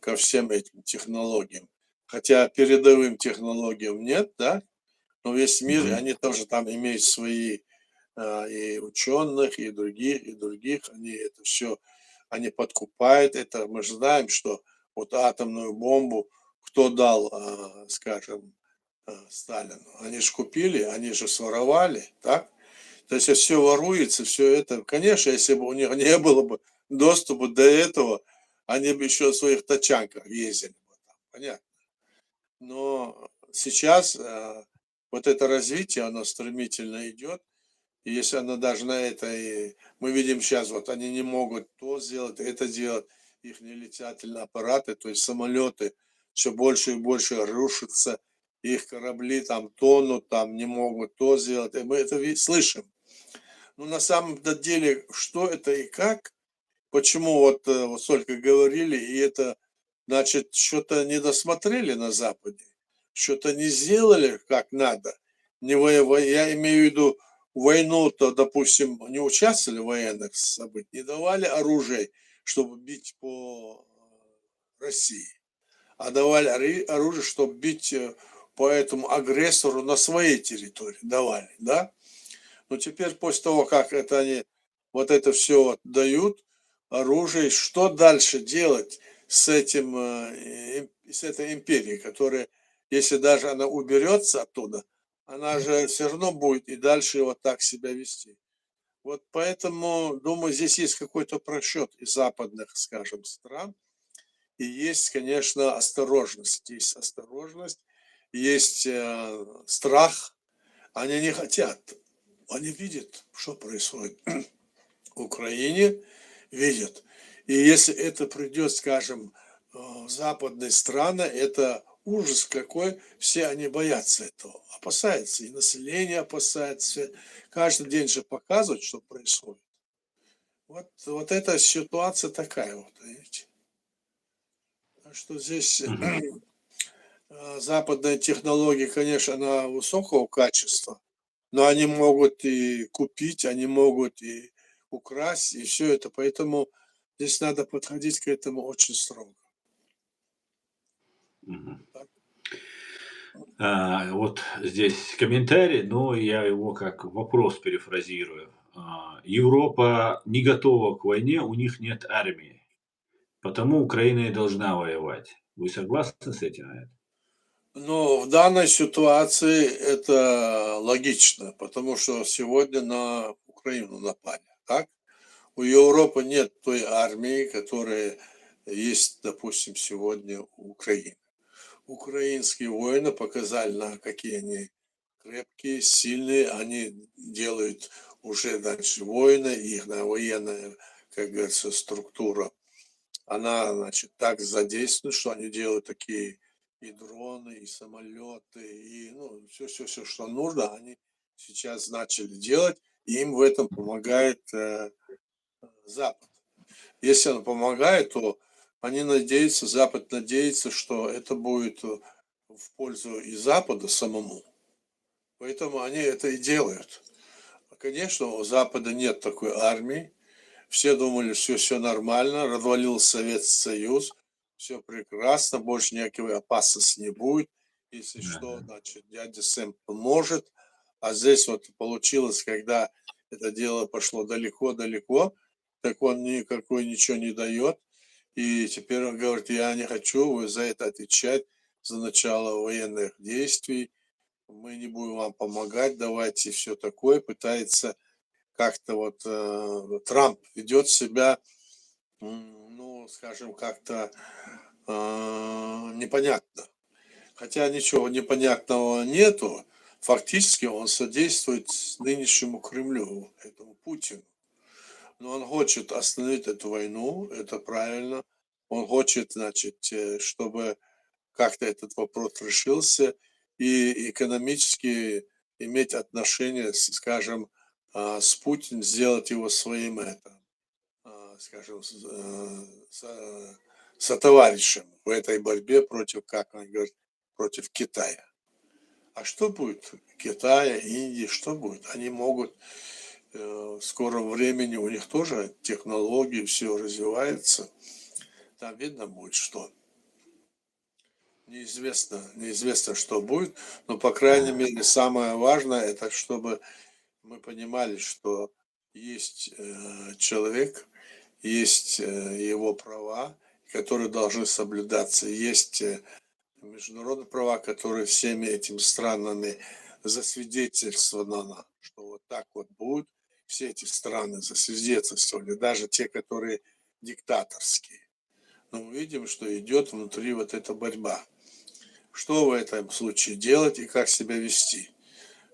ко всем этим технологиям. Хотя передовым технологиям нет, да, но весь мир,
Мгм.
они тоже там имеют свои и ученых, и других, они это все, они подкупают это. Мы же знаем, что вот атомную бомбу кто дал, скажем, Сталину? Они же купили, они же своровали, так? То есть все воруется, все это. Конечно, если бы у них не было бы доступа до этого, они бы еще в своих тачанках ездили бы там, понятно. Но сейчас вот это развитие, оно стремительно идет. И если оно даже на это, и мы видим сейчас, вот они не могут то сделать, это делать, их летательные аппараты, то есть самолеты все больше и больше рушатся, их корабли там тонут, там не могут то сделать, и мы это слышим. Но на самом деле, что это и как, почему вот столько говорили, и это, значит, что-то не досмотрели на Западе, что-то не сделали как надо. Не я имею в виду войну-то, допустим, не участвовали в военных событиях, не давали оружие, чтобы бить по России, а давали оружие, чтобы бить по этому агрессору на своей территории, давали, да? Но теперь, после того, как это они вот это все вот дают, оружие, что дальше делать с этим, с этой империей, которая, если даже она уберется оттуда, она же все равно будет и дальше вот так себя вести. Вот поэтому, думаю, здесь есть какой-то просчет из западных, скажем, стран. И есть, конечно, осторожность. Есть осторожность, есть страх. Они не хотят. Они видят, что происходит в Украине, видят. И если это придет, скажем, в западные страны, это ужас какой, все они боятся этого, опасаются, и население опасается. Каждый день же показывают, что происходит. Вот эта ситуация такая вот, видите. Так что здесь
Мгм.
западные технологии, конечно, она высокого качества, но они могут и купить, они могут и украсть, и все это. Поэтому здесь надо подходить к этому очень строго.
Мгм.
Так.
Вот здесь комментарий, но я его как вопрос перефразирую. Европа не готова к войне, у них нет армии, потому Украина и должна воевать. Вы согласны с этим?
Но в данной ситуации это логично, потому что сегодня на Украину напали, так? У Европы нет той армии, которая есть, допустим, сегодня у Украины. Украинские воины показали, на какие они крепкие, сильные, они делают уже дальше воины, их на военная, как говорится, структура, она, значит, так задействована, что они делают такие и дроны, и самолеты, и, ну, все, что нужно, они сейчас начали делать, и им в этом помогает Запад. Если он помогает, то они надеются, Запад надеется, что это будет в пользу и Запада самому. Поэтому они это и делают. Конечно, у Запада нет такой армии. Все думали, что все нормально, развалился Советский Союз, все прекрасно, больше никакой опасности не будет. Если что,
Да.
значит, дядя Сэм поможет. А здесь вот получилось, когда это дело пошло далеко-далеко, так он никакой ничего не дает. И теперь он говорит, я не хочу вы за это отвечать, за начало военных действий. Мы не будем вам помогать, давайте все такое. Пытается как-то вот Трамп ведет себя, ну, скажем, как-то непонятно. Хотя ничего непонятного нету. Фактически он содействует нынешнему Кремлю, этому Путину. Но он хочет остановить эту войну, это правильно. Он хочет, значит, чтобы как-то этот вопрос решился и экономически иметь отношения, скажем, с Путиным, сделать его своим это, скажем, сотоварищем в этой борьбе против, как он говорит, против Китая. А что будет Китая, Индии, что будет? Они могут в скором времени, у них тоже технологии, все развивается. Там видно будет, что. Неизвестно, что будет, но, по крайней мере, самое важное, это чтобы мы понимали, что есть человек, есть его права, которые должны соблюдаться, есть международные права, которые всеми этими странами засвидетельствовано, что вот так вот будет. Все эти страны засвидетельствовали, даже те, которые диктаторские. Но мы видим, что идет внутри вот эта борьба. Что в этом случае делать и как себя вести?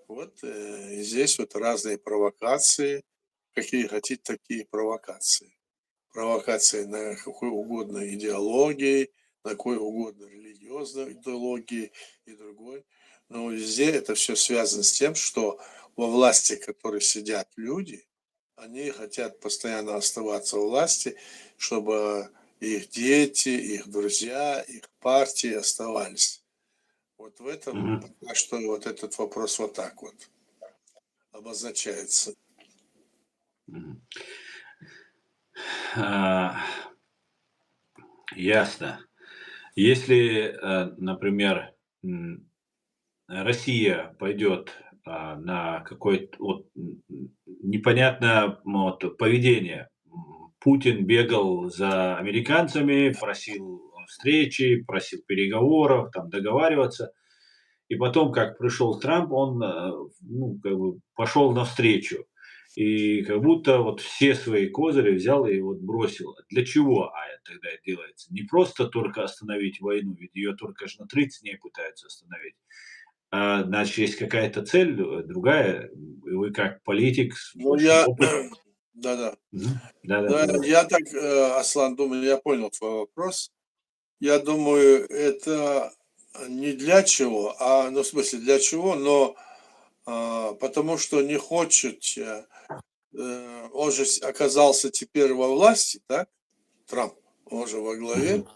Вот здесь вот разные провокации, какие хотите, такие провокации. Провокации на какой угодно идеологии, на какой угодно религиозной идеологии и другой. Но везде это все связано с тем, что во власти, которые сидят люди, они хотят постоянно оставаться у власти, чтобы их дети, их друзья, их партии оставались. Вот в этом
Мгм.
пока что вот этот вопрос вот так вот обозначается.
Мгм. А, ясно. Если, например, Россия пойдет на какое-то вот, непонятное вот, поведение. Путин бегал за американцами, просил встречи, просил переговоров, там, договариваться. И потом, как пришел Трамп, он ну, как бы пошел навстречу. И как будто вот все свои козыри взял и вот бросил. Для чего тогда это делается? Не просто только остановить войну, ведь ее только же на 30 дней пытаются остановить. Значит, есть какая-то цель, другая. И вы как политик с
Ну,
большим
я,
опытом.
да-да.
Мгм. Да-да,
Да,
говорите.
я так, Аслан, думаю, я понял твой вопрос. Я думаю, это не для чего, ну, в смысле, для чего, но потому что не хочет, он же оказался теперь во власти, так, Трамп, он же во главе.
Мгм.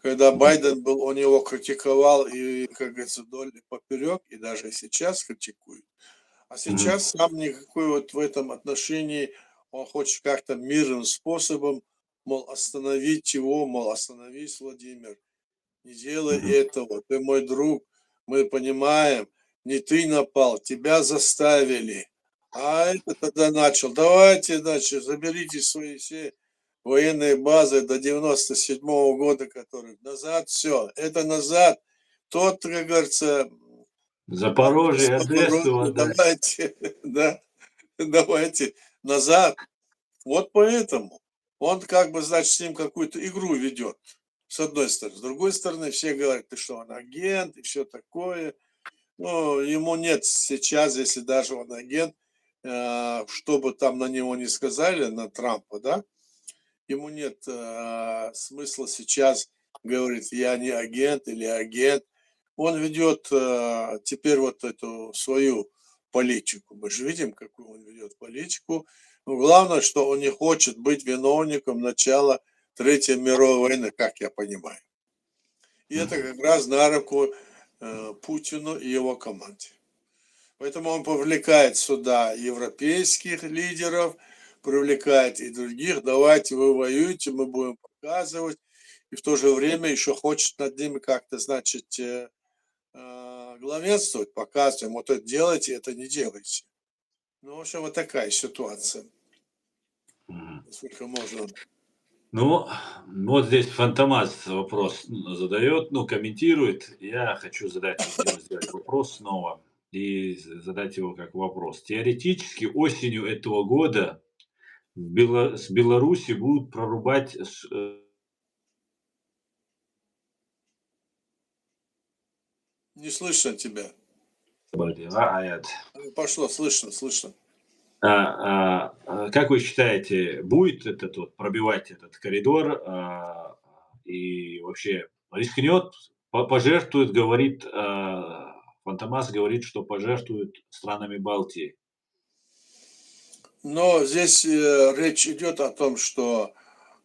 Когда
Мгм.
Байден был, он его критиковал и, как говорится, вдоль и поперек, и даже и сейчас критикует. А
Мгм.
сейчас сам никакой вот в этом отношении, он хочет как-то мирным способом, мол, остановить его, мол, остановись, Владимир, не делай
Мгм.
этого, ты мой друг, мы понимаем, не ты напал, тебя заставили. А это тогда начал, давайте, значит, заберите свои все военные базы до 97-го года, которых назад, все, это назад. Тот, как говорится,
Запорожье, Одессу
Запорожье,
отдать.
давайте, да, давайте назад. Вот поэтому он как бы, значит, с ним какую-то игру ведет, с одной стороны. С другой стороны, все говорят, ты что, он агент и все такое. Ну, ему нет сейчас, если даже он агент, что бы там на него не сказали, на Трампа, да, ему нет смысла сейчас говорить, я не агент или агент. Он ведет теперь вот эту свою политику. Мы же видим, какую он ведет политику. Но главное, что он не хочет быть виновником начала Третьей мировой войны, как я понимаю. И это
Мгм.
как раз на руку Путину и его команде. Поэтому он повлекает сюда европейских лидеров, привлекает и других. Давайте вы воюете, мы будем показывать. И в то же время еще хочет над ними как-то, значит, главенствовать, показывать, вот это делайте, это не делайте. Ну, в общем, вот такая ситуация.
Мгм.
Сколько можно.
Ну, вот здесь Фантомас вопрос задает, ну, комментирует. Я хочу задать, сделать вопрос снова и задать его как вопрос. Теоретически осенью этого года с Беларуси будут прорубать
Не слышно тебя.
Аят.
Пошло, слышно, слышно.
Как вы считаете, будет этот вот пробивать этот коридор и вообще рискнет, пожертвует, говорит, Фантомас говорит, что пожертвует странами Балтии.
Но здесь речь идет о том, что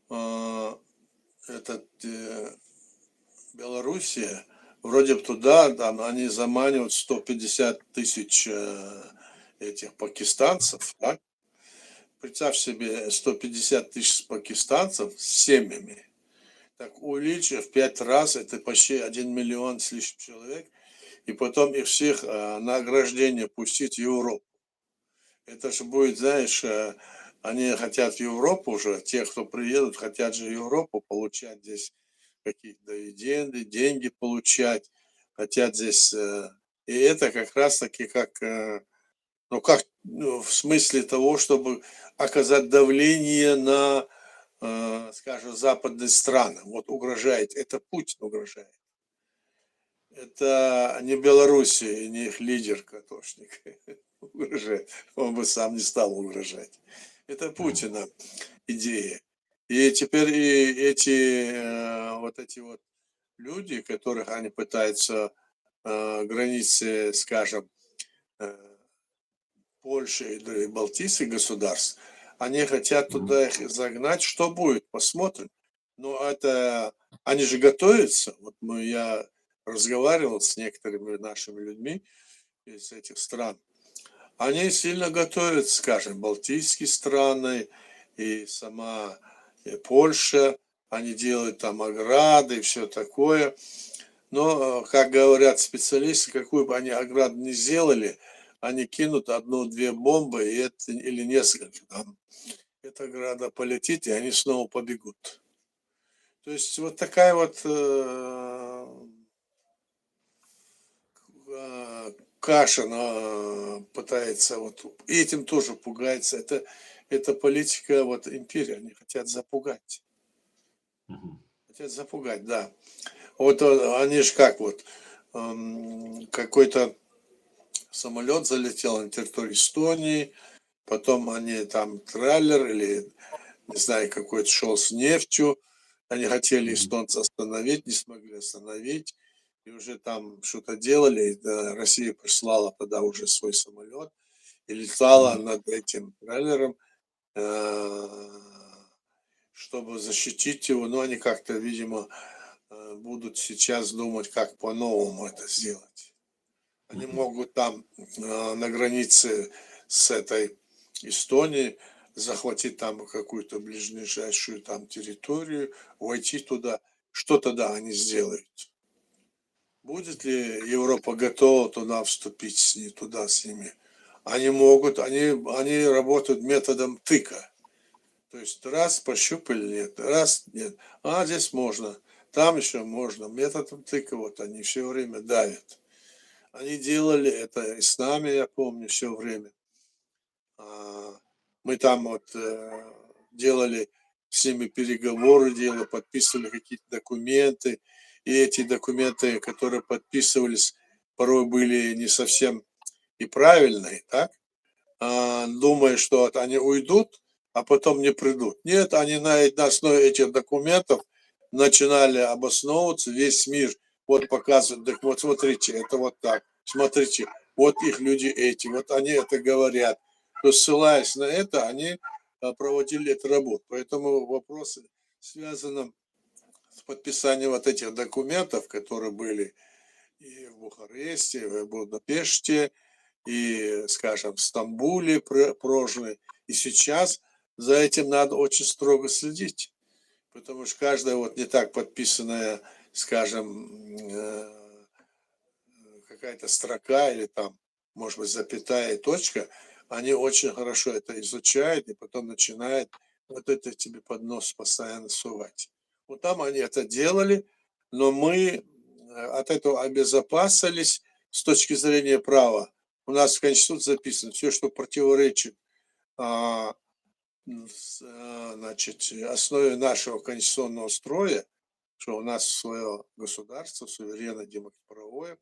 этот Белоруссия, вроде бы туда, там они заманивают 150 тысяч этих пакистанцев, так? Представь себе 150 тысяч пакистанцев с семьями. Так увеличив в 5 раз, это почти 1 миллион с лишним человек, и потом их всех на ограждение пустить в Европу. Это же будет, знаешь, они хотят в Европу уже, те, кто приедут, хотят же в Европу получать здесь какие-то дивиденды, деньги получать, хотят здесь, и это как раз таки как, ну как, ну, в смысле того, чтобы оказать давление на, скажем, западные страны. Вот угрожает, это Путин угрожает. Это не Белоруссия, не их лидер Катошник угрожает. Он бы сам не стал угрожать. Это
Мгм.
Путина идея. И теперь и эти вот эти вот люди, которых они пытаются границы, скажем, э, Польши и Балтийских государств, они хотят
Мгм.
туда их загнать. Что будет, посмотрим. Но это они же готовятся. Вот я разговаривал с некоторыми нашими людьми из этих стран. Они сильно готовятся, скажем, балтийские страны и сама Польша. Они делают там ограды и все такое. Но, как говорят специалисты, какую бы они ограду ни сделали, они кинут одну-две бомбы, и это, или несколько там. Эта ограда полетит, и они снова побегут. То есть вот такая вот Кашин пытается вот и этим тоже пугается. Это политика вот империи, они хотят запугать.
Мгм.
Хотят запугать, да. Вот они же как вот какой-то самолет залетел на территорию Эстонии, потом они там траллер или не знаю какой-то шел с нефтью, они хотели
Мгм.
эстонца остановить, не смогли остановить, и уже там что-то делали, и, да, Россия прислала тогда уже свой самолет и летала
Мгм.
над этим траллером, э, чтобы защитить его, но они как-то, видимо, будут сейчас думать, как по-новому это сделать. Они
Мгм.
могут там на границе с этой Эстонией захватить там какую-то ближайшую там территорию, войти туда. Что тогда они сделают? Будет ли Европа готова туда вступить туда с ними? Они могут, они работают методом тыка. То есть раз пощупали, нет, раз нет. А здесь можно, там еще можно. Методом тыка вот они все время давят. Они делали это и с нами, я помню, все время. Мы там вот делали с ними переговоры, делали, подписывали какие-то документы. И эти документы, которые подписывались, порой были не совсем и правильные, так? Думая, что вот они уйдут, а потом не придут. Нет, они на основе этих документов начинали обосновываться, весь мир вот показывает, так вот смотрите, это вот так, смотрите, вот их люди эти, вот они это говорят. То есть, ссылаясь на это, они проводили эту работу. Поэтому вопросы, связанные с подписанием вот этих документов, которые были и в Бухаресте, и в Будапеште, и, скажем, в Стамбуле прожили. И сейчас за этим надо очень строго следить, потому что каждая вот не так подписанная, скажем, какая-то строка или там, может быть, запятая и точка, они очень хорошо это изучают и потом начинают вот это тебе под нос постоянно сувать. Вот там они это делали, но мы от этого обезопасились с точки зрения права. У нас в Конституции записано, все, что противоречит а, значит, основе нашего конституционного строя, что у нас свое государство, суверенное, правовое,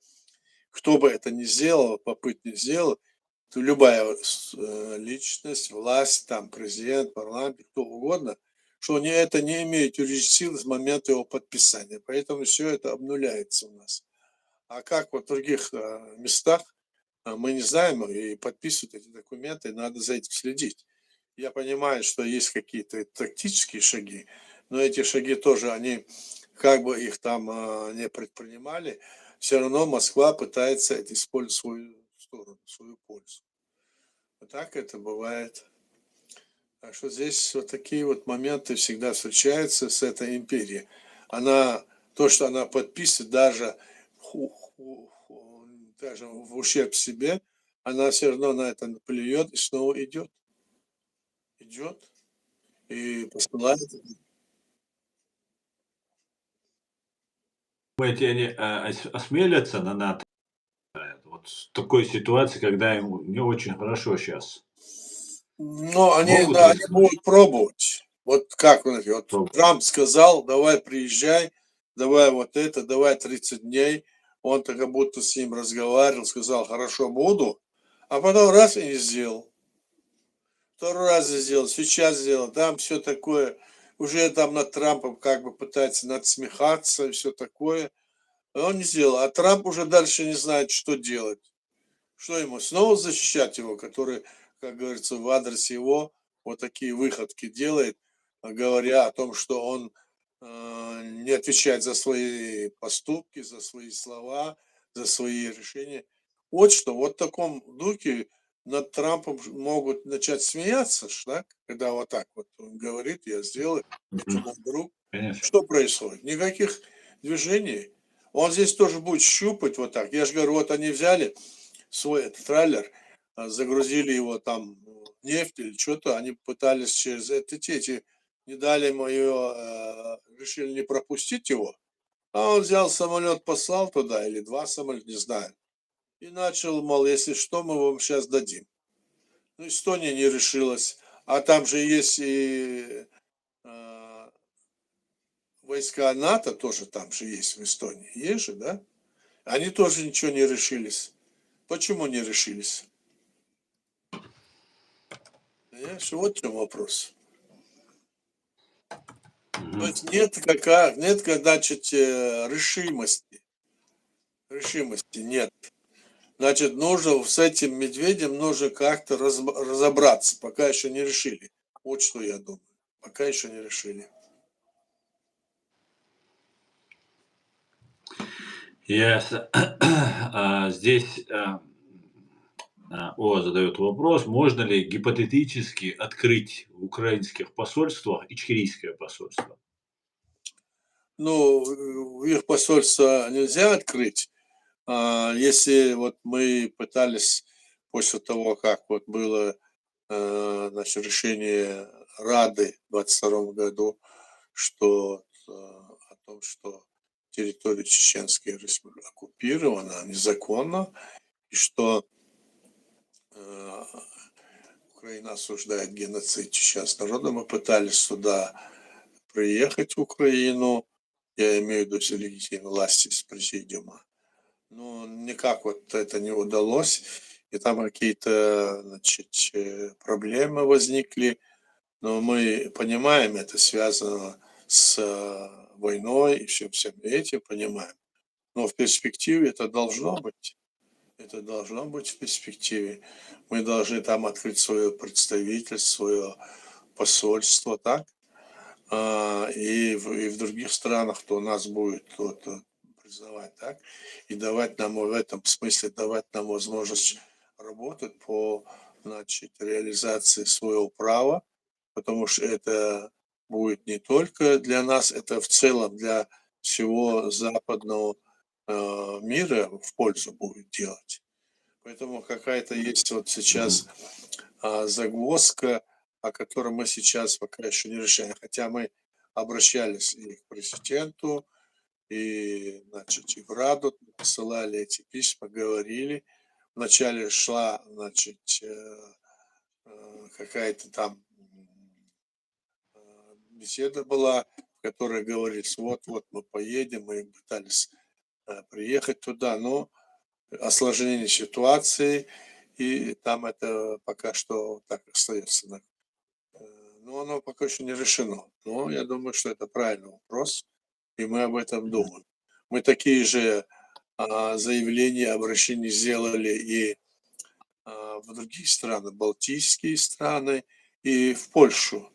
кто бы это ни сделал, попытку не сделал, то любая личность, власть, там, президент, парламент, кто угодно, что это не имеет юридической силы с момента его подписания. Поэтому все это обнуляется у нас. А как вот в других местах, мы не знаем, и подписывают эти документы, и надо за этим следить. Я понимаю, что есть какие-то тактические шаги, но эти шаги тоже, они, как бы их там не предпринимали, все равно Москва пытается это использовать в свою сторону, в свою пользу. Вот так это бывает. Так что здесь вот такие вот моменты всегда встречаются с этой империей. Она, то, что она подписывает, даже в ущерб себе, она все равно на это плюет и снова идет. Идет и посылает.
Думаете, они осмелятся на НАТО? Вот в такой ситуации, когда ему не очень хорошо сейчас.
Но они,
Могут
да, они
рискнуть?
будут пробовать. Вот как он, вот
Пробовать.
Трамп сказал, давай приезжай, давай вот это, давай 30 дней. Он то как будто с ним разговаривал, сказал, хорошо, буду. А потом раз и не сделал. Второй раз сделал, сейчас сделал, там все такое. Уже там над Трампом как бы пытается надсмехаться и все такое. А он не сделал. А Трамп уже дальше не знает, что делать. Что ему, снова защищать его, который, как говорится, в адрес его вот такие выходки делает, говоря о том, что он не отвечает за свои поступки, за свои слова, за свои решения. Вот что, вот в таком духе над Трампом могут начать смеяться, так? Когда вот так вот он говорит, я сделаю, это
Мгм.
мой друг.
Конечно.
Что происходит? Никаких движений. Он здесь тоже будет щупать вот так. Я же говорю, вот они взяли свой этот трейлер, загрузили его там нефть или что-то, они пытались через эти не дали ему ее, решили не пропустить его, а он взял самолет, послал туда, или 2 самолета, не знаю, и начал, мол, если что, мы вам сейчас дадим. Ну, Эстония не решилась, а там же есть и э, войска НАТО, тоже там же есть в Эстонии, есть же, да? Они тоже ничего не решились. Почему не решились? Понимаешь, вот в чем вопрос. То
Мгм.
есть нет, значит, решимости нет. Значит, нужно с этим медведем нужно как-то разобраться, пока еще не решили. Вот что я думаю. Пока еще не решили.
Ясно. Здесь задает вопрос, можно ли гипотетически открыть в украинских посольствах ичкерийское посольство?
Ну, их посольство нельзя открыть. Если вот мы пытались после того, как вот было значит, решение Рады в 22 году, что о том, что территория Чеченской Республики оккупирована незаконно, и что э, Украина осуждает геноцид чеченского народа, мы пытались туда приехать в Украину, я имею в виду все легитимные власти из президиума, но никак вот это не удалось, и там какие-то, значит, проблемы возникли, но мы понимаем, это связано с войной и всем этим понимаем. Но в перспективе это должно быть. Это должно быть в перспективе. Мы должны там открыть свое представительство, свое посольство, так? И в других странах, кто нас будет вот, признавать, так? И давать нам в этом смысле, давать нам возможность работать по, значит, реализации своего права, потому что это будет не только для нас, это в целом для всего западного мира в пользу будет делать. Поэтому какая-то есть вот сейчас
Мгм.
загвоздка, о которой мы сейчас пока еще не решаем. Хотя мы обращались и к президенту, и, значит, и в Раду посылали эти письма, говорили. Вначале шла, значит, какая-то там беседа была, в которой говорится, вот мы поедем, мы пытались приехать туда, но осложнение ситуации, и там это пока что так остается. Но оно пока еще не решено. Но я думаю, что это правильный вопрос, и мы об этом
Мгм.
думаем. Мы такие же заявления, обращения сделали и в другие страны, балтийские страны, и в Польшу.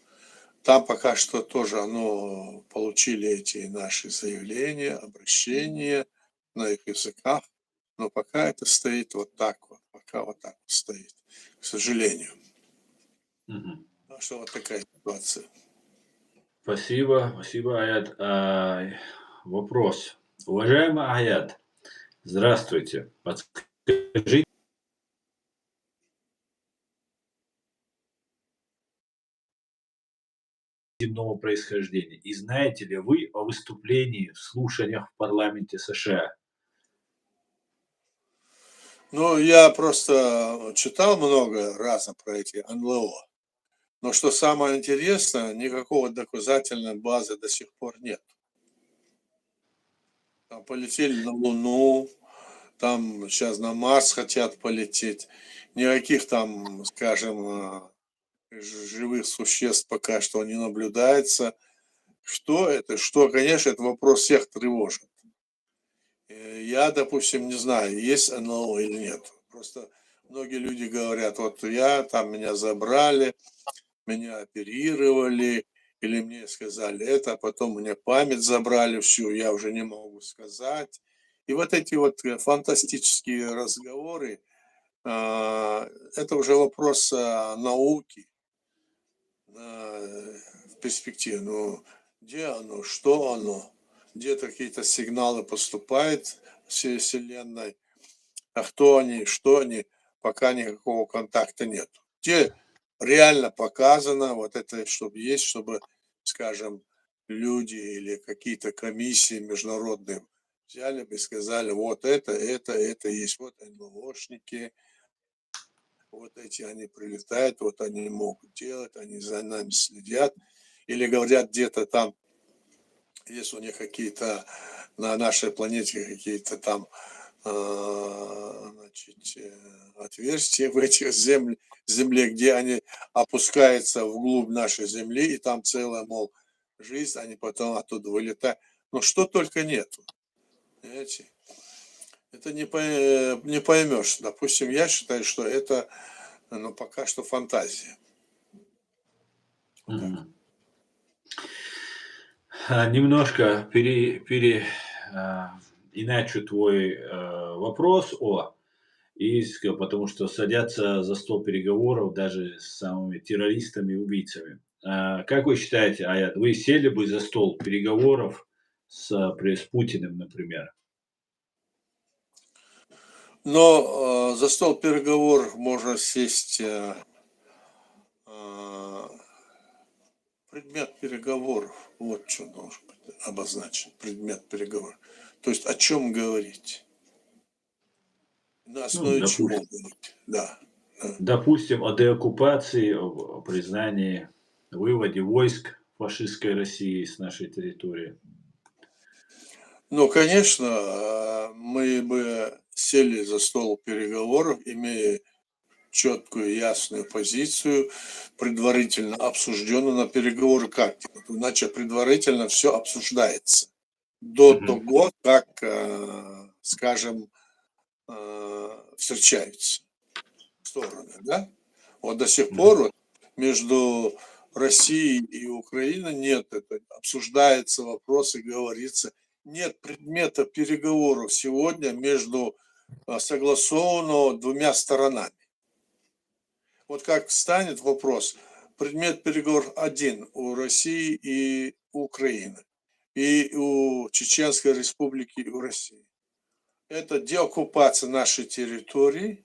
там пока что тоже получили эти наши заявления, обращения на их языках, но пока это стоит вот так вот, пока вот так вот стоит, к сожалению.
Мгм.
Так что вот такая ситуация.
Спасибо, Аят. Вопрос. Уважаемый Аят, здравствуйте. Подскажите земного происхождения. И знаете ли вы о выступлении в слушаниях в парламенте США?
Ну, я просто читал много раз про эти НЛО, но что самое интересное, никакого доказательной базы до сих пор нет. Там полетели на Луну, там сейчас на Марс хотят полететь. Никаких там, скажем, живых существ пока что не наблюдается. Что это? Что, конечно, это вопрос всех тревожит. Я, допустим, не знаю, есть НЛО или нет. Просто многие люди говорят, вот меня забрали, меня оперировали, или мне сказали это, а потом мне память забрали всю, я уже не могу сказать. И вот эти вот фантастические разговоры, это уже вопрос науки в перспективе. Ну, где оно, что оно, где-то какие-то сигналы поступают в Вселенной, а кто они, что они, пока никакого контакта нет. Где реально показано, вот это, чтобы есть, чтобы, скажем, люди или какие-то комиссии международные взяли бы и сказали, вот это есть, вот НЛОшники, вот эти они прилетают, вот они могут делать, они за нами следят. Или говорят, где-то там есть у них какие-то на нашей планете какие-то там значит, отверстия в этих земле, где они опускаются вглубь нашей земли, и там целая, мол, жизнь, они потом оттуда вылетают. Но что только нету. Понимаете? Это не поймешь. Допустим, я считаю, что это пока что фантазия. Вот так.
Мгм. Немножко иначе твой вопрос, потому что садятся за стол переговоров даже с самыми террористами и убийцами. Как вы считаете, Аят, вы сели бы за стол переговоров с Путиным, например?
Но за стол переговоров можно сесть. Предмет переговоров, вот что должен быть обозначен, предмет переговоров. То есть о чем говорить, на
Ну,
основе чего говорить, да.
допустим, о деоккупации, о признании, выводе войск фашистской России с нашей территории.
Ну, конечно, мы бы сели за стол переговоров, имея четкую, ясную позицию, предварительно обсужденную на переговоры как? Иначе предварительно все обсуждается до
Мгм.
того, как, скажем, встречаются стороны, да? Вот до сих
Мгм.
пор вот между Россией и Украиной нет, это обсуждается вопрос и говорится, нет предмета переговоров сегодня между согласованного двумя сторонами. Вот как станет вопрос, предмет переговоров один у России и у Украины, и у Чеченской Республики и у России. Это деоккупация нашей территории,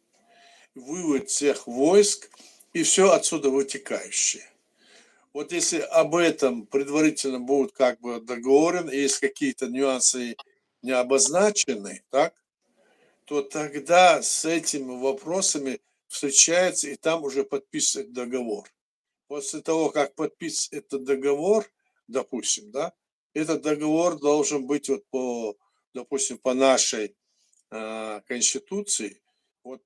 вывод всех войск и все отсюда вытекающее. Вот если об этом предварительно будут как бы договорен, и есть какие-то нюансы не обозначены, так, то тогда с этими вопросами встречается и там уже подписывает договор. После того, как подписан этот договор, допустим, да, этот договор должен быть вот по, допустим, по нашей Конституции, вот,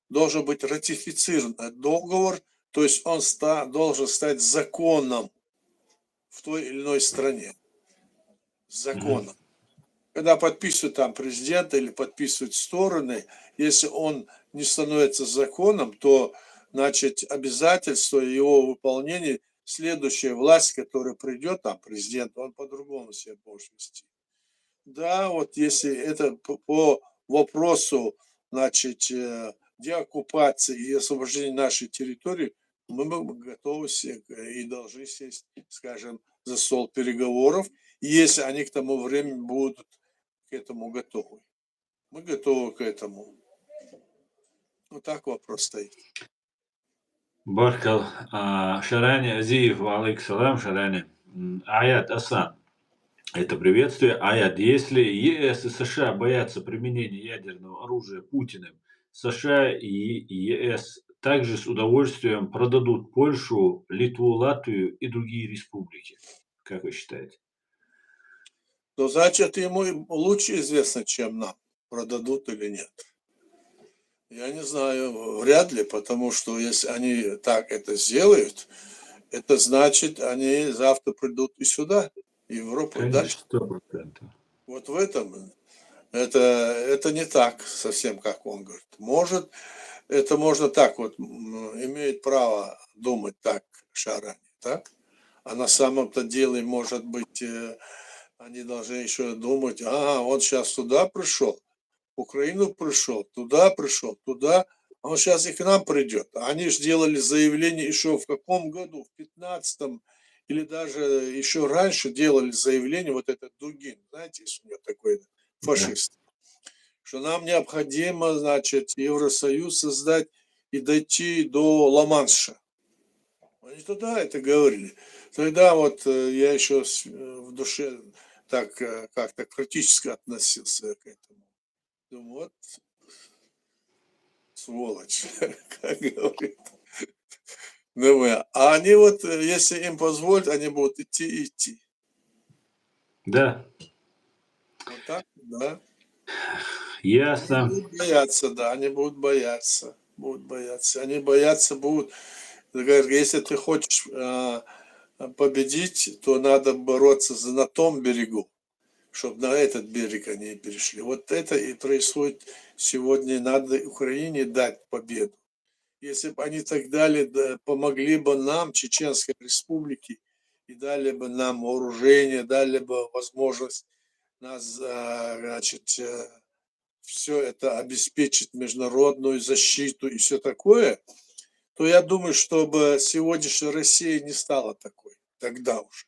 должен быть ратифицирован договор, то есть он должен стать законом в той или иной стране.
Мгм.
Законом. Когда подписывает там президент или подписывают стороны, если он не становится законом, то, значит, обязательство его выполнения следующая власть, которая придет, там президент, он по-другому себя может вести. Да, вот если это по вопросу, значит, деоккупации и освобождения нашей территории, мы готовы и должны сесть, скажем, за стол переговоров, если они к тому времени будут к этому готовы. Мы готовы к этому. Вот так вопрос стоит.
Баркал, Шарани, Азиев, алейкум салам, Шарани. Аят Асан. Это приветствие. Аят. Если ЕС и США боятся применения ядерного оружия Путиным, США и ЕС также с удовольствием продадут Польшу, Литву, Латвию и другие республики. Как вы считаете?
То значит, ему лучше известно, чем нам, продадут или нет. Я не знаю, вряд ли, потому что если они так это сделают, это значит, они завтра придут и сюда, и в Европу, и дальше.
Конечно, 100%.
Вот в этом это не так совсем, как он говорит. Может, это можно так вот, имеет право думать так Шарани, так? А на самом-то деле, может быть, они должны еще думать, он сейчас туда пришел, в Украину пришел, туда, а он сейчас и к нам придет. Они же делали заявление еще в каком году, в 15-м, или даже еще раньше делали заявление, вот этот Дугин, знаете, есть у него такой фашист, что нам необходимо, значит, Евросоюз создать и дойти до Ла-Манша. Они тогда это говорили. Тогда вот я еще в душе так как-то критически относился к этому. Думаю, вот сволочь, как говорит. Думаю, а они вот, если им позволят, они будут идти и идти.
Да,
Вот так, да.
ясно.
Они будут бояться, да, они будут бояться. Будут бояться. Они бояться будут. Говорят, если ты хочешь победить, то надо бороться на том берегу, чтобы на этот берег они перешли. Вот это и происходит сегодня. Надо Украине дать победу. Если бы они так дали, да, помогли бы нам, Чеченской Республике, и дали бы нам вооружение, дали бы возможность нас, значит, все это обеспечить, международную защиту и все такое, то я думаю, чтобы сегодняшняя Россия не стала такой. Тогда уже.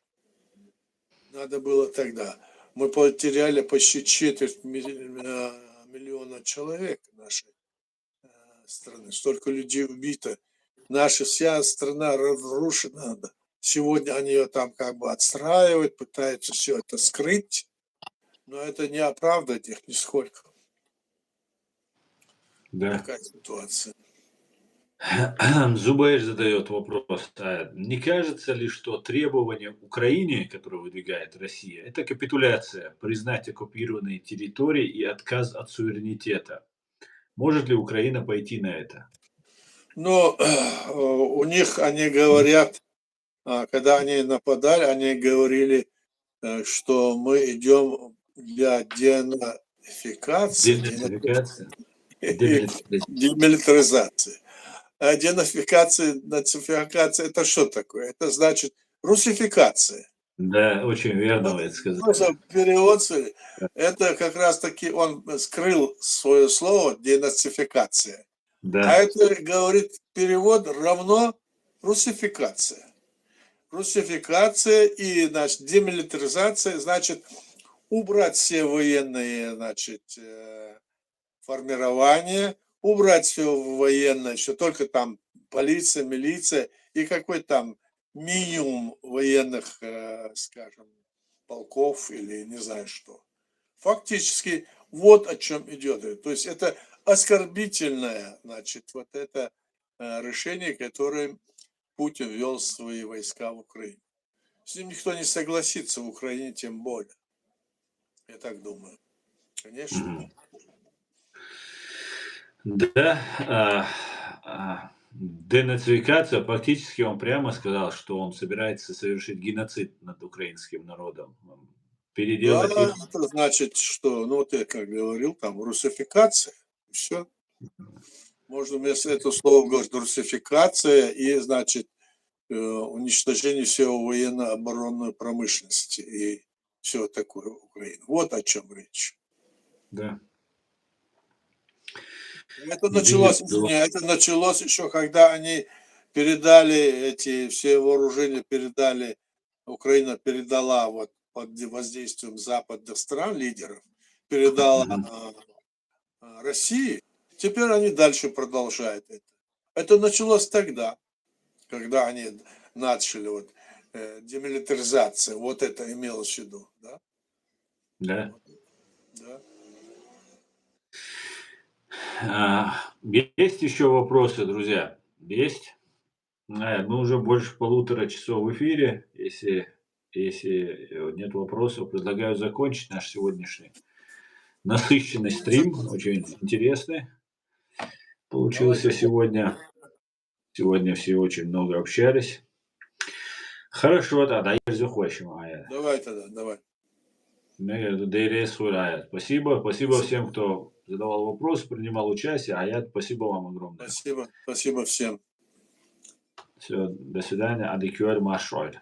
Надо было тогда. Мы потеряли почти четверть миллиона человек нашей страны. Столько людей убито. Наша вся страна разрушена. Сегодня они ее там как бы отстраивают, пытаются все это скрыть. Но это не оправдывает их нисколько.
Да.
Такая ситуация.
Зубаиш задает вопрос. Не кажется ли, что требование Украине, которое выдвигает Россия, это капитуляция, признать оккупированные территории и отказ от суверенитета? Может ли Украина пойти на это?
Но у них, они говорят, когда они нападали, они говорили, что мы идем для денацификации,
Денацификация?
демилитаризации. А денацификация, нацификация, это что такое? Это значит русификация.
Да, очень верно
Вот
вы это сказали.
просто перевод, это как раз таки он скрыл свое слово денацификация. А
Да,
это, говорит, перевод равно русификация. Русификация и, значит, демилитаризация, значит, убрать все военные, значит, формирования, убрать все военное, что только там полиция, милиция и какой там минимум военных, скажем, полков или не знаю что. Фактически вот о чем идет. То есть это оскорбительное, значит, вот это решение, которое Путин ввел свои войска в Украину. С ним никто не согласится, в Украине тем более. Я так думаю. Конечно.
Мгм. Да, денацификация, фактически он прямо сказал, что он собирается совершить геноцид над украинским народом. Переделать
Да,
их.
это значит, что, ну, вот я как говорил, там русификация. Все. Можно вместо этого слова говорить русификация и, значит, уничтожение всей военно-оборонной промышленности и все такое Украины. Вот о чем речь.
Да.
Это началось,
Действительно.
это началось еще, когда они передали эти все вооружения, Украина передала вот под воздействием западных стран, лидеров, передала России. Теперь они дальше продолжают это. Это началось тогда, когда они начали вот демилитаризация, вот это имелось в виду, да?
Да.
Да.
Есть еще вопросы, друзья? Есть? Мы уже больше 1,5 часов в эфире. Если нет вопросов, предлагаю закончить наш сегодняшний насыщенный стрим. Очень интересный получился сегодня. Сегодня все очень много общались. Хорошо, тогда
Давай тогда, давай.
Спасибо всем, кто задавал вопросы, принимал участие. Аят, спасибо вам огромное.
Спасибо всем.
Все, до свидания. Адекюэр Маршаль.